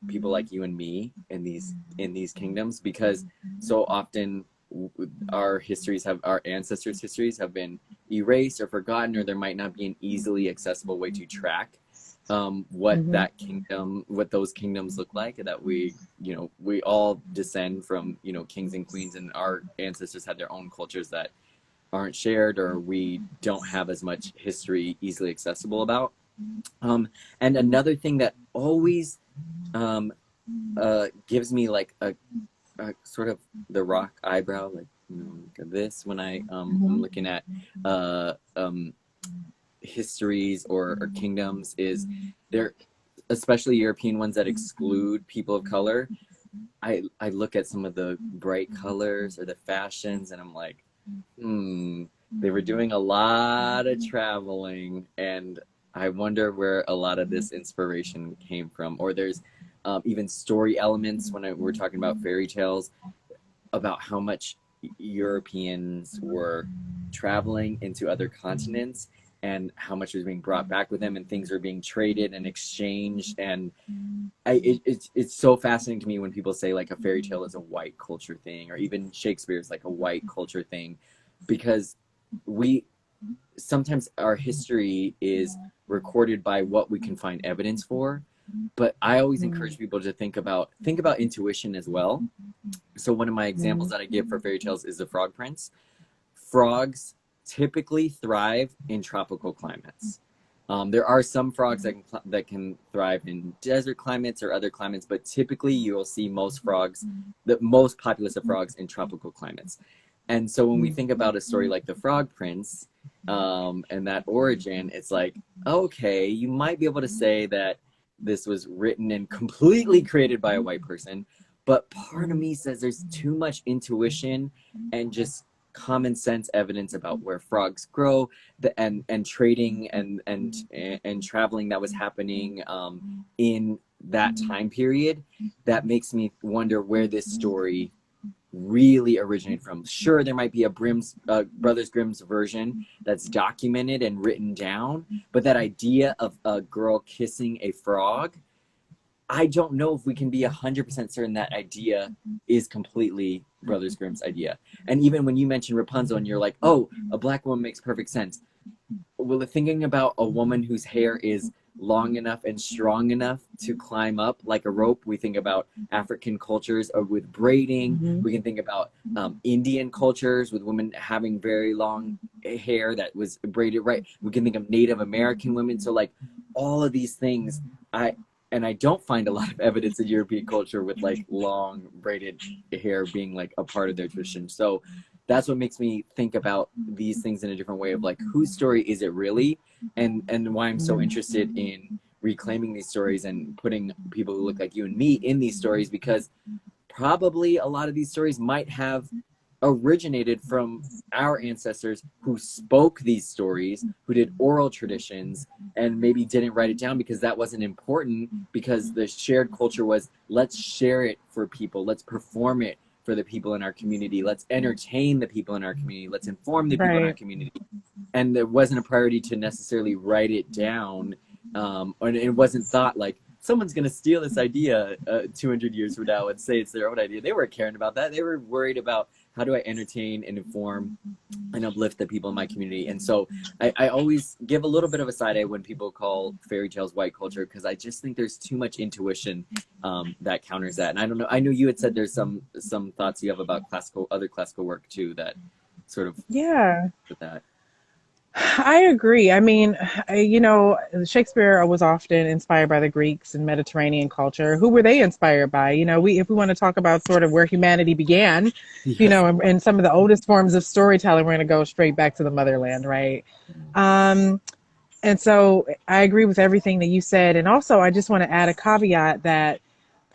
people like you and me in these kingdoms, because so often our ancestors' histories have been erased or forgotten, or there might not be an easily accessible way to track Mm-hmm. what those kingdoms look like, that we all descend from kings and queens, and our ancestors had their own cultures that aren't shared, or we don't have as much history easily accessible about. And another thing that always um, gives me like a sort of the rock eyebrow, like look at this when I'm Mm-hmm. looking at uh, um, histories or kingdoms, is there, especially European ones that exclude people of color. I look at some of the bright colors or the fashions, and I'm like, they were doing a lot of traveling, and I wonder where a lot of this inspiration came from. Or there's even story elements when we're talking about fairy tales, about how much Europeans were traveling into other continents, and how much was being brought back with them, and things were being traded and exchanged. And it's so fascinating to me when people say like a fairy tale is a white culture thing, or even Shakespeare is like a white culture thing, because we sometimes our history is recorded by what we can find evidence for. But I always encourage people to think about intuition as well. So one of my examples Mm-hmm. that I give for fairy tales is the Frog Prince. Frogs typically thrive in tropical climates. There are some frogs that can thrive in desert climates or other climates, but typically you'll see most frogs, the most populous of frogs, in tropical climates. And so when we think about a story like The Frog Prince, and that origin, it's like, okay, you might be able to say that this was written and completely created by a white person, but part of me says there's too much intuition and just common sense evidence about where frogs grow, and trading and traveling that was happening in that time period, that makes me wonder where this story really originated from. Sure, there might be a Brothers Grimm's version that's documented and written down, but that idea of a girl kissing a frog, I don't know if we can be 100% certain that idea is completely Brothers Grimm's idea. And even when you mention Rapunzel and you're like, oh, a black woman makes perfect sense. Well, thinking about a woman whose hair is long enough and strong enough to climb up like a rope, we think about African cultures with braiding. We can think about Indian cultures with women having very long hair that was braided right. We can think of Native American women. So like all of these things, I don't find a lot of evidence in European culture with like long braided hair being like a part of their tradition. So that's what makes me think about these things in a different way of like, whose story is it really? And why I'm so interested in reclaiming these stories and putting people who look like you and me in these stories, because probably a lot of these stories might have originated from our ancestors who spoke these stories, who did oral traditions, and maybe didn't write it down because that wasn't important, because the shared culture was, let's share it for people, let's perform it for the people in our community, let's entertain the people in our community, let's inform the people in our community. And there wasn't a priority to necessarily write it down, and it wasn't thought like someone's going to steal this idea 200 years from now and say it's their own idea. They weren't caring about that. They were worried about, how do I entertain and inform and uplift the people in my community? And so I always give a little bit of a side eye when people call fairy tales white culture, because I just think there's too much intuition that counters that. And I don't know, I know you had said there's some thoughts you have about other classical work too that sort of with that. I agree. I mean, Shakespeare was often inspired by the Greeks and Mediterranean culture. Who were they inspired by? If we want to talk about sort of where humanity began, and some of the oldest forms of storytelling, we're going to go straight back to the motherland, right? And so I agree with everything that you said. And also, I just want to add a caveat that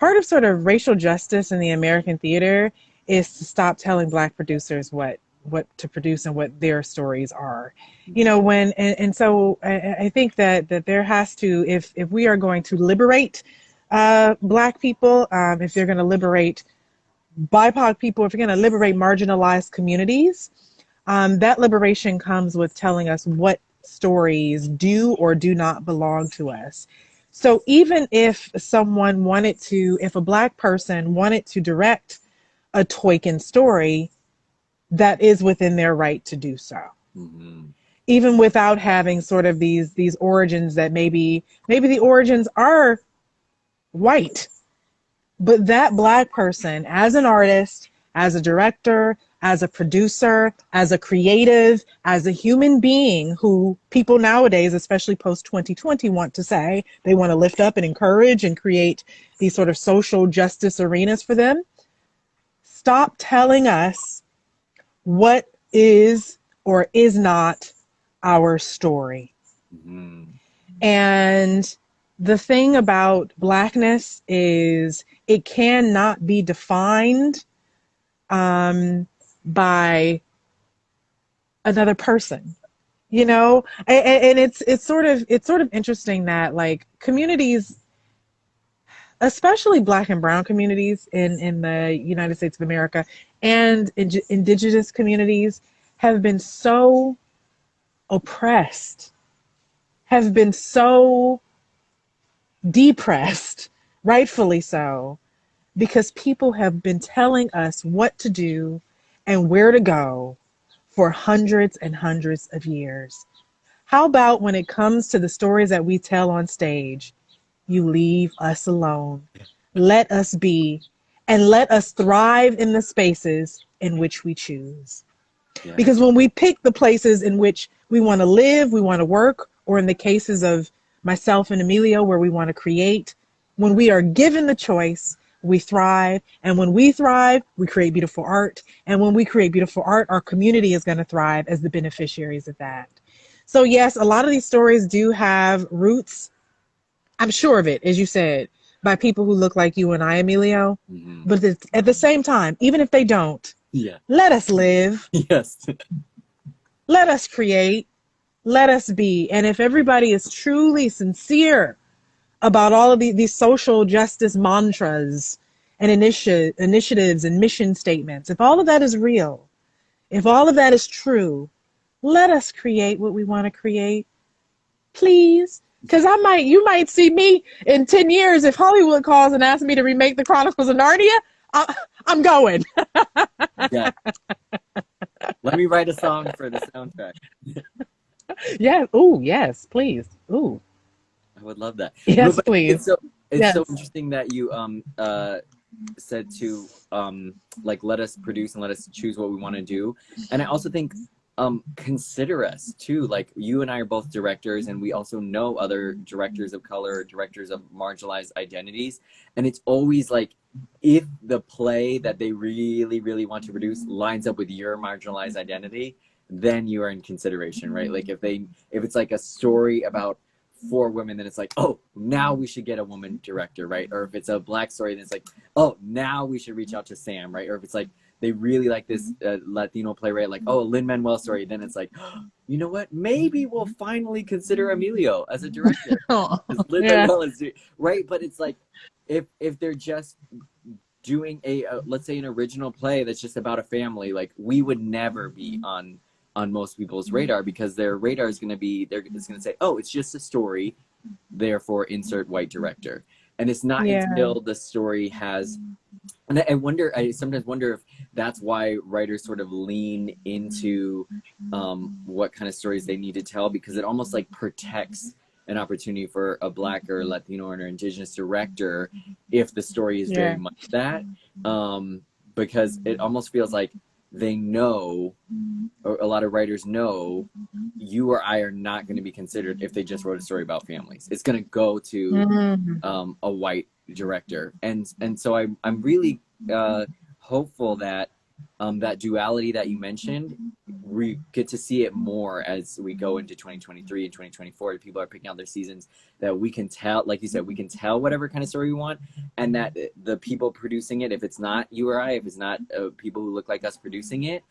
part of sort of racial justice in the American theater is to stop telling Black producers what to produce and what their stories are. So I think that there has to, if we are going to liberate Black people, if they're going to liberate BIPOC people, if you're going to liberate marginalized communities, that liberation comes with telling us what stories do or do not belong to us. So even if if a Black person wanted to direct a Tolkien story, that is within their right to do so. Even without having sort of these origins that maybe the origins are white, but that Black person, as an artist, as a director, as a producer, as a creative, as a human being who people nowadays, especially post 2020, want to say they want to lift up and encourage and create these sort of social justice arenas for them. Stop telling us what is or is not our story. And the thing about Blackness is it cannot be defined by another person, and it's sort of interesting that like communities, especially Black and brown communities in the United States of America, and indigenous communities have been so oppressed, have been so depressed, rightfully so, because people have been telling us what to do and where to go for hundreds and hundreds of years. How about when it comes to the stories that we tell on stage, you leave us alone, let us be, and let us thrive in the spaces in which we choose. Because when we pick the places in which we want to live, we want to work, or in the cases of myself and Emilio, where we want to create, when we are given the choice, we thrive. And when we thrive, we create beautiful art. And when we create beautiful art, our community is going to thrive as the beneficiaries of that. So yes, a lot of these stories do have roots, I'm sure of it, as you said, by people who look like you and I, Emilio. Mm-hmm. But at the same time, even if they don't, Yeah. let us live. Yes. Let us create. Let us be. And if everybody is truly sincere about all of these social justice mantras and initiatives and mission statements, if all of that is real, if all of that is true, let us create what we want to create, please. Because you might see me in 10 years if Hollywood calls and asks me to remake the Chronicles of Narnia. I'm going. Yeah. Let me write a song for the soundtrack. Yeah. Ooh, yes, please. Ooh. I would love that. Yes, But please. It's so interesting that you said to like let us produce and let us choose what we want to do. And I also think consider us too. Like you and I are both directors, and we also know other directors of color, directors of marginalized identities. And it's always like, if the play that they really, really want to produce lines up with your marginalized identity, then you are in consideration, right? Like if it's like a story about 4 women, then it's like, oh, now we should get a woman director, right? Or if it's a Black story, then it's like, oh, now we should reach out to Sam, right? Or if it's like they really like this Latino playwright, like, oh, Lin-Manuel story, then it's like, oh, you know what? Maybe we'll finally consider Emilio as a director. Oh, Lin-Manuel is, right? But it's like, if they're just doing let's say an original play that's just about a family, like we would never be on most people's radar, because their radar is going to be, it's going to say, oh, it's just a story, therefore insert white director. And it's not until the story has, and I sometimes wonder if that's why writers sort of lean into what kind of stories they need to tell, because it almost like protects an opportunity for a Black or Latino or an Indigenous director if the story is very much that, because it almost feels like they know, or a lot of writers know, you or I are not going to be considered if they just wrote a story about families. It's going to go to a white director, and so I'm really hopeful that that duality that you mentioned, we get to see it more as we go into 2023 and 2024. People are picking out their seasons, that we can tell, like you said, we can tell whatever kind of story we want, and that the people producing it, if it's not you or I, if it's not people who look like us producing it,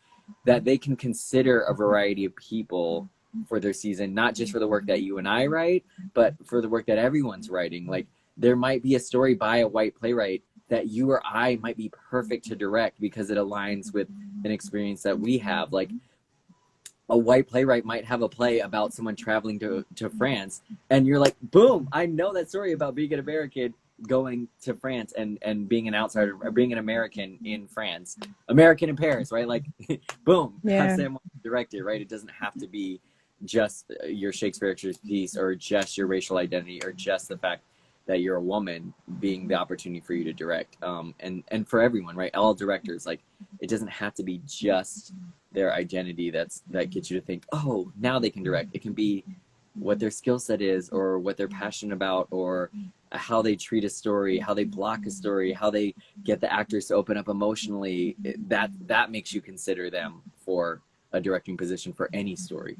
that they can consider a variety of people for their season, not just for the work that you and I write, but for the work that everyone's writing. Like there might be a story by a white playwright that you or I might be perfect to direct because it aligns with an experience that we have. Like a white playwright might have a play about someone traveling to France, and you're like, boom, I know that story about being an American going to France and being an outsider, being an American in France, American in Paris, right? Like, boom, have someone direct it, right? It doesn't have to be just your Shakespeare piece, or just your racial identity, or just the fact that you're a woman being the opportunity for you to direct. And for everyone, right? All directors, like, it doesn't have to be just their identity that gets you to think, oh, now they can direct. It can be what their skill set is, or what they're passionate about, or how they treat a story, how they block a story, how they get the actors to open up emotionally. That makes you consider them for a directing position for any story.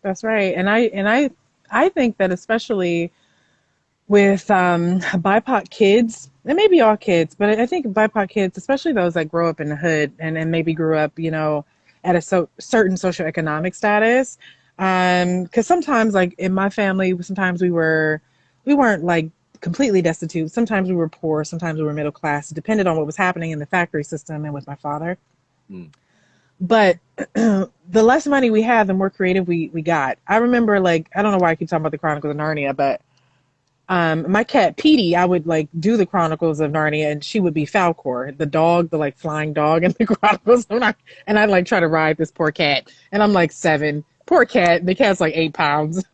That's right. And I think that especially with BIPOC kids, and maybe all kids, but I think BIPOC kids, especially those that grow up in the hood and maybe grew up, at a certain socioeconomic status. Because sometimes, like in my family, sometimes we weren't like completely destitute. Sometimes we were poor. Sometimes we were middle class. It depended on what was happening in the factory system and with my father. But the less money we had, the more creative we got. I remember, like, I don't know why I keep talking about the Chronicles of Narnia, but my cat Petey, I would like do the Chronicles of Narnia, and she would be Falcor, the dog, the like flying dog in the Chronicles. And I'd like try to ride this poor cat, and I'm like 7. Poor cat. The cat's like 8 pounds.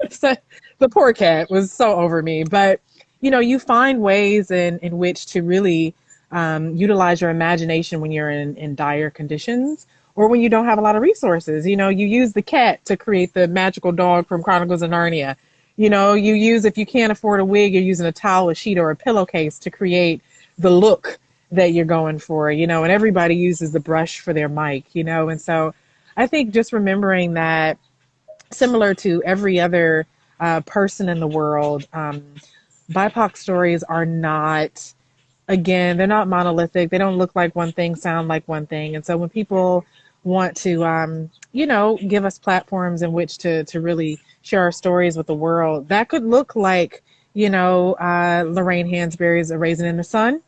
So the poor cat was so over me. But you find ways in which to really utilize your imagination when you're in dire conditions, or when you don't have a lot of resources. You know, you use the cat to create the magical dog from Chronicles of Narnia. You know, you use, if you can't afford a wig, you're using a towel, a sheet, or a pillowcase to create the look that you're going for, you know, and everybody uses the brush for their mic, you know. And so I think just remembering that, similar to every other person in the world, BIPOC stories are not, again, they're not monolithic. They don't look like one thing, sound like one thing. And so when people want to, you know, give us platforms in which to really share our stories with the world, that could look like, you know, Lorraine Hansberry's A Raisin in the Sun,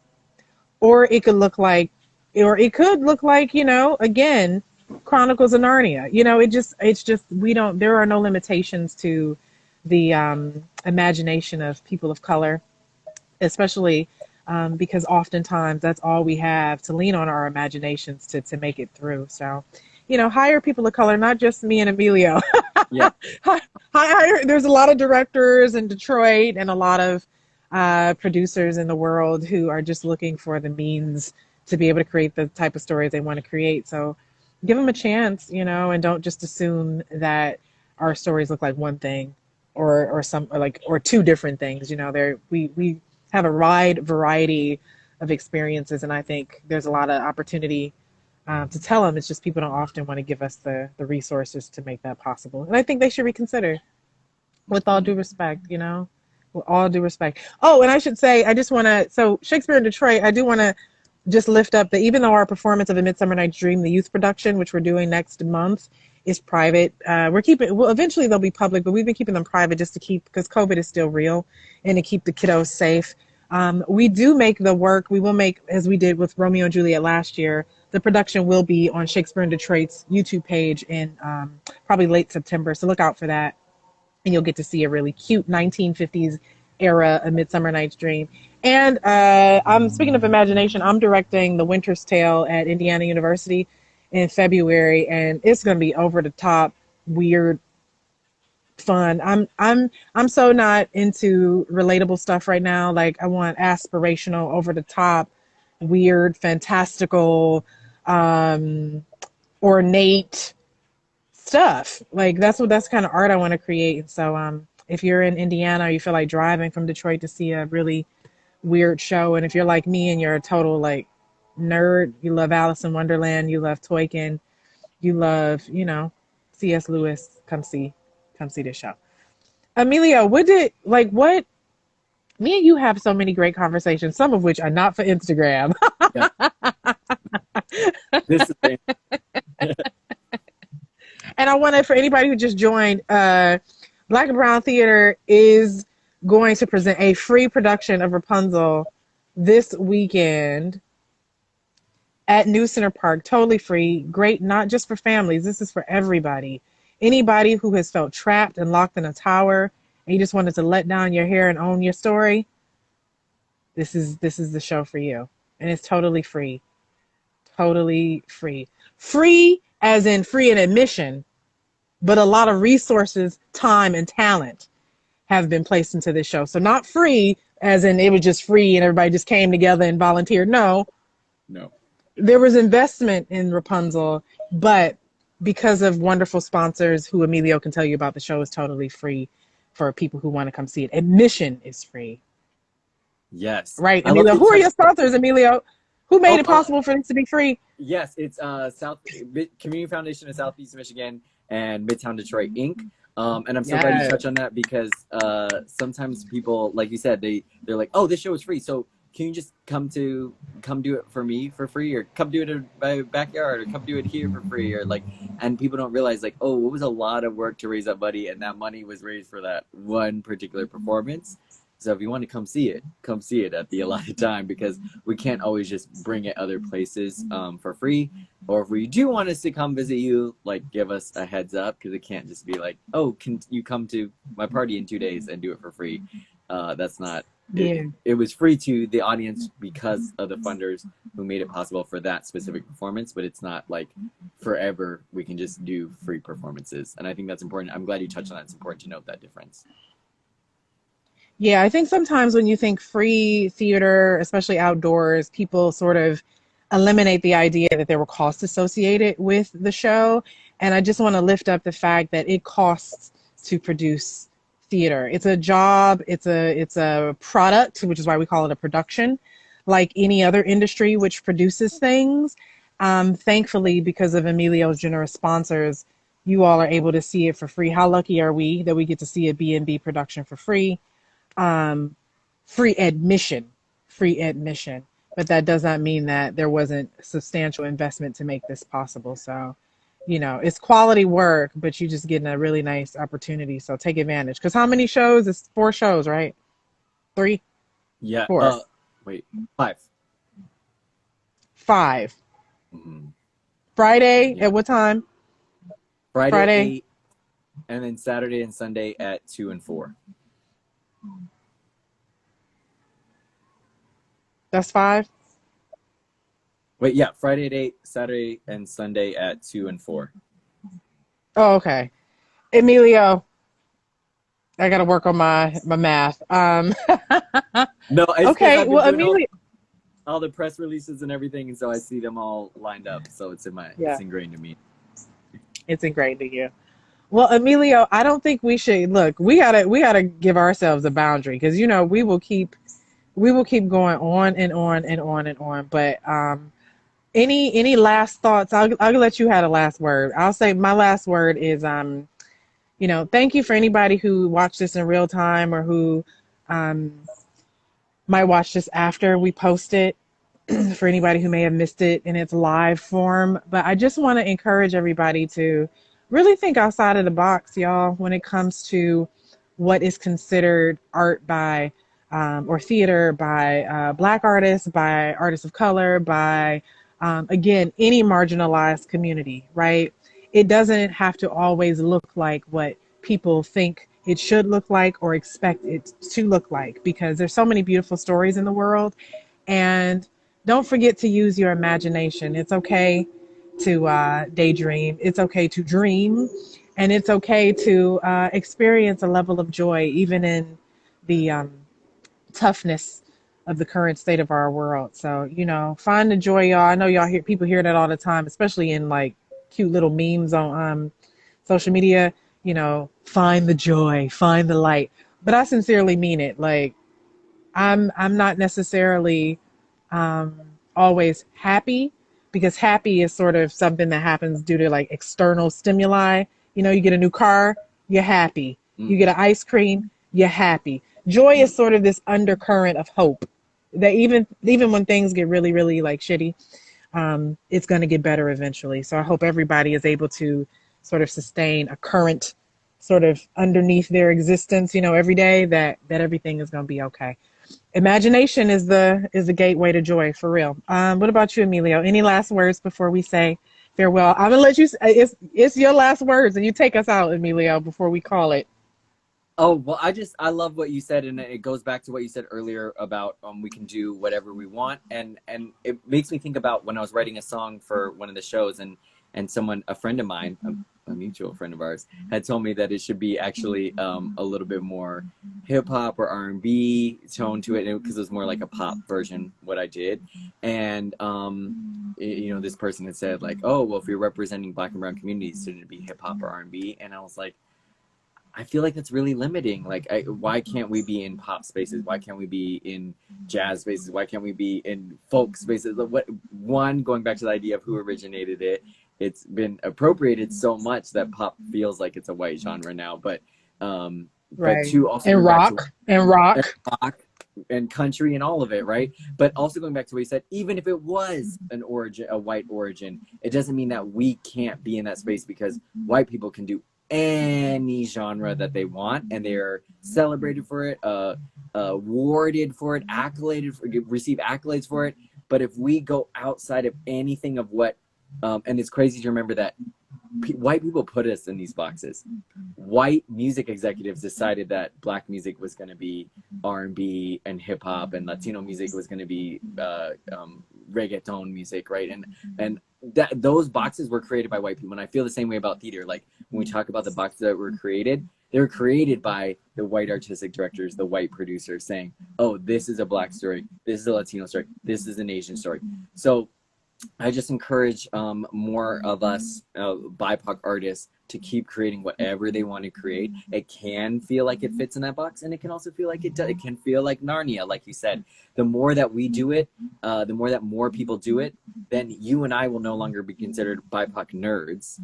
or it could look like, you know, again, Chronicles of Narnia. You know, it's just, we don't, there are no limitations to the imagination of people of color, especially because oftentimes that's all we have to lean on, our imaginations to make it through. So, you know, hire people of color, not just me and Emilio. Yeah. There's a lot of directors in Detroit and a lot of producers in the world who are just looking for the means to be able to create the type of stories they want to create. So give them a chance, you know, and don't just assume that our stories look like one thing or two different things. You know, we have a wide variety of experiences, and I think there's a lot of opportunity to tell them. It's just people don't often want to give us the resources to make that possible. And I think they should reconsider, with all due respect, you know, with all due respect. Oh, and I should say, I just want to, so Shakespeare in Detroit, I do want to just lift up that even though our performance of A Midsummer Night's Dream, the youth production, which we're doing next month, is private, well, eventually they'll be public, but we've been keeping them private just to keep, because COVID is still real, and to keep the kiddos safe. We do make the work, we will make, as we did with Romeo and Juliet last year, the production will be on Shakespeare in Detroit's YouTube page in probably late September, so look out for that. And you'll get to see a really cute 1950s era A Midsummer Night's Dream. And I'm speaking of imagination, I'm directing The Winter's Tale at Indiana University in February, and it's going to be over the top, weird, fun. I'm so not into relatable stuff right now. Like, I want aspirational, over the top, weird, fantastical, ornate stuff. Like, that's kind of art I want to create. So if you're in Indiana, or you feel like driving from Detroit to see a really weird show, and if you're like me and you're a total like nerd, you love Alice in Wonderland, you love Tolkien, you love, you know, C.S. Lewis, come see this show. Emilio, what me and you have so many great conversations, some of which are not for Instagram. Yeah. This is it. And I want to, for anybody who just joined, Black and Brown Theater is going to present a free production of Rapunzel this weekend at New Center Park, totally free. Great, not just for families. This is for everybody. Anybody who has felt trapped and locked in a tower and you just wanted to let down your hair and own your story, this is the show for you. And it's totally free. Totally free. Free as in free in admission, but a lot of resources, time, and talent have been placed into this show. So not free as in it was just free and everybody just came together and volunteered. No. There was investment in Rapunzel, but because of wonderful sponsors who Emilio can tell you about, the show is totally free for people who want to come see it. Admission is free. Yes. Right, Emilio. Who are your sponsors, Emilio? Who made it possible for this to be free? Yes, it's Community Foundation of Southeast Michigan and Midtown Detroit Inc. And I'm so glad you touched on that, because sometimes people, like you said, they're like, oh, this show is free, so can you just come do it for me for free, or come do it in my backyard, or come do it here for free, or like, and people don't realize, like, oh, it was a lot of work to raise that money, and that money was raised for that one particular performance. So if you want to come see it at the allotted time, because we can't always just bring it other places for free. Or if we do want us to come visit you, like, give us a heads up, because it can't just be like, oh, can you come to my party in 2 days and do it for free? That's not. It was free to the audience because of the funders who made it possible for that specific performance, but it's not like forever we can just do free performances. And I think that's important. I'm glad you touched on that. It's important to note that difference. Yeah, I think sometimes when you think free theater, especially outdoors, people sort of eliminate the idea that there were costs associated with the show. And I just want to lift up the fact that it costs to produce theater. It's a job, it's a product, which is why we call it a production, like any other industry which produces things. Thankfully, because of Emilio's generous sponsors, you all are able to see it for free. How lucky are we that we get to see a B&B production for free? Um, free admission, free admission. But that does not mean that there wasn't substantial investment to make this possible. So, it's quality work, but you're just getting a really nice opportunity. So take advantage. Because how many shows? It's 4 shows, right? 3? Yeah. 4. Wait, 5. 5. Mm-hmm. Friday Yeah. at what time? Friday, Friday. 8, and then Saturday and Sunday at 2 and 4. That's 5? Wait, yeah, Friday at 8, Saturday and Sunday at 2 and 4. Oh, okay. Emilio, I got to work on my math. No, it's Okay, I've been well, doing Emilio. all the press releases and everything, and so I see them all lined up. So it's Yeah. it's ingrained in me. It's ingrained in you. Well, Emilio, I don't think we should look. We gotta give ourselves a boundary because we will keep going on and on and on and on. But any last thoughts? I'll let you have the last word. I'll say my last word is thank you for anybody who watched this in real time or who might watch this after we post it. For anybody who may have missed it in its live form. But I just want to encourage everybody to really think outside of the box, y'all, when it comes to what is considered art by or theater by Black artists, by artists of color, by, again, any marginalized community, right? It doesn't have to always look like what people think it should look like or expect it to look like, because there's so many beautiful stories in the world. And don't forget to use your imagination. It's okay to daydream. It's okay to dream. And it's okay to experience a level of joy, even in the toughness of the current state of our world. So, find the joy, y'all. I know people hear that all the time, especially in like cute little memes on social media. Find the joy, find the light. But I sincerely mean it. Like, I'm not necessarily always happy, because happy is sort of something that happens due to like external stimuli. You get a new car, you're happy. You get an ice cream, you're happy. Joy is sort of this undercurrent of hope that even when things get really, really like shitty, it's going to get better eventually. So I hope everybody is able to sort of sustain a current sort of underneath their existence, every day, that everything is going to be okay. Imagination is the gateway to joy, for real. What about you, Emilio? Any last words before we say farewell? I'm gonna let you. It's your last words, and you take us out, Emilio, before we call it. Oh, well, I love what you said, and it goes back to what you said earlier about we can do whatever we want, and it makes me think about when I was writing a song for one of the shows, and a friend of mine, a mutual friend of ours, had told me that it should be actually a little bit more hip hop or R&B tone to it, because it was more like a pop version what I did. And this person had said like, oh, well, if you're representing Black and brown communities, should it be hip hop or R&B? And I was like, I feel like that's really limiting. Like, why can't we be in pop spaces? Why can't we be in jazz spaces? Why can't we be in folk spaces? Going back to the idea of who originated it, it's been appropriated so much that pop feels like it's a white genre now. But Right. but to also And rock and country and all of it, right? But also going back to what you said, even if it was a white origin, it doesn't mean that we can't be in that space, because white people can do any genre that they want, and they're celebrated for it, awarded for it, receive accolades for it. But if we go outside of anything of what, and it's crazy to remember that white people put us in these boxes. White music executives decided that Black music was going to be R&B and hip hop, and Latino music was going to be reggaeton music, right? And those boxes were created by white people. And I feel the same way about theater. Like, when we talk about the boxes that were created, they were created by the white artistic directors, the white producers, saying, oh, this is a Black story, this is a Latino story, this is an Asian story. So I just encourage more of us BIPOC artists to keep creating whatever they want to create. It can feel like it fits in that box, and it can also feel like it does. It can feel like Narnia, like you said. The more that we do it, the more that more people do it, then you and I will no longer be considered BIPOC nerds.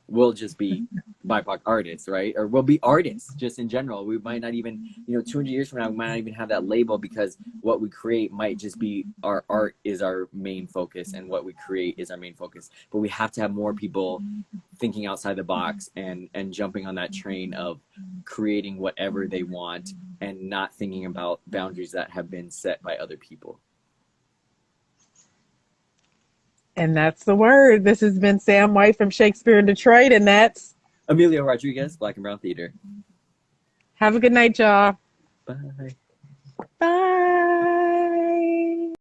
We'll just be BIPOC artists, right? Or we'll be artists just in general. We might not even, 200 years from now, we might not even have that label, because what we create might just be our art is our main focus, and what we create is our main focus. But we have to have more people thinking outside the box and jumping on that train of creating whatever they want and not thinking about boundaries that have been set by other people. And that's the word. This has been Sam White from Shakespeare in Detroit, and that's Emilio Rodriguez, Black and Brown Theater. have a good night, y'all. Bye. Bye.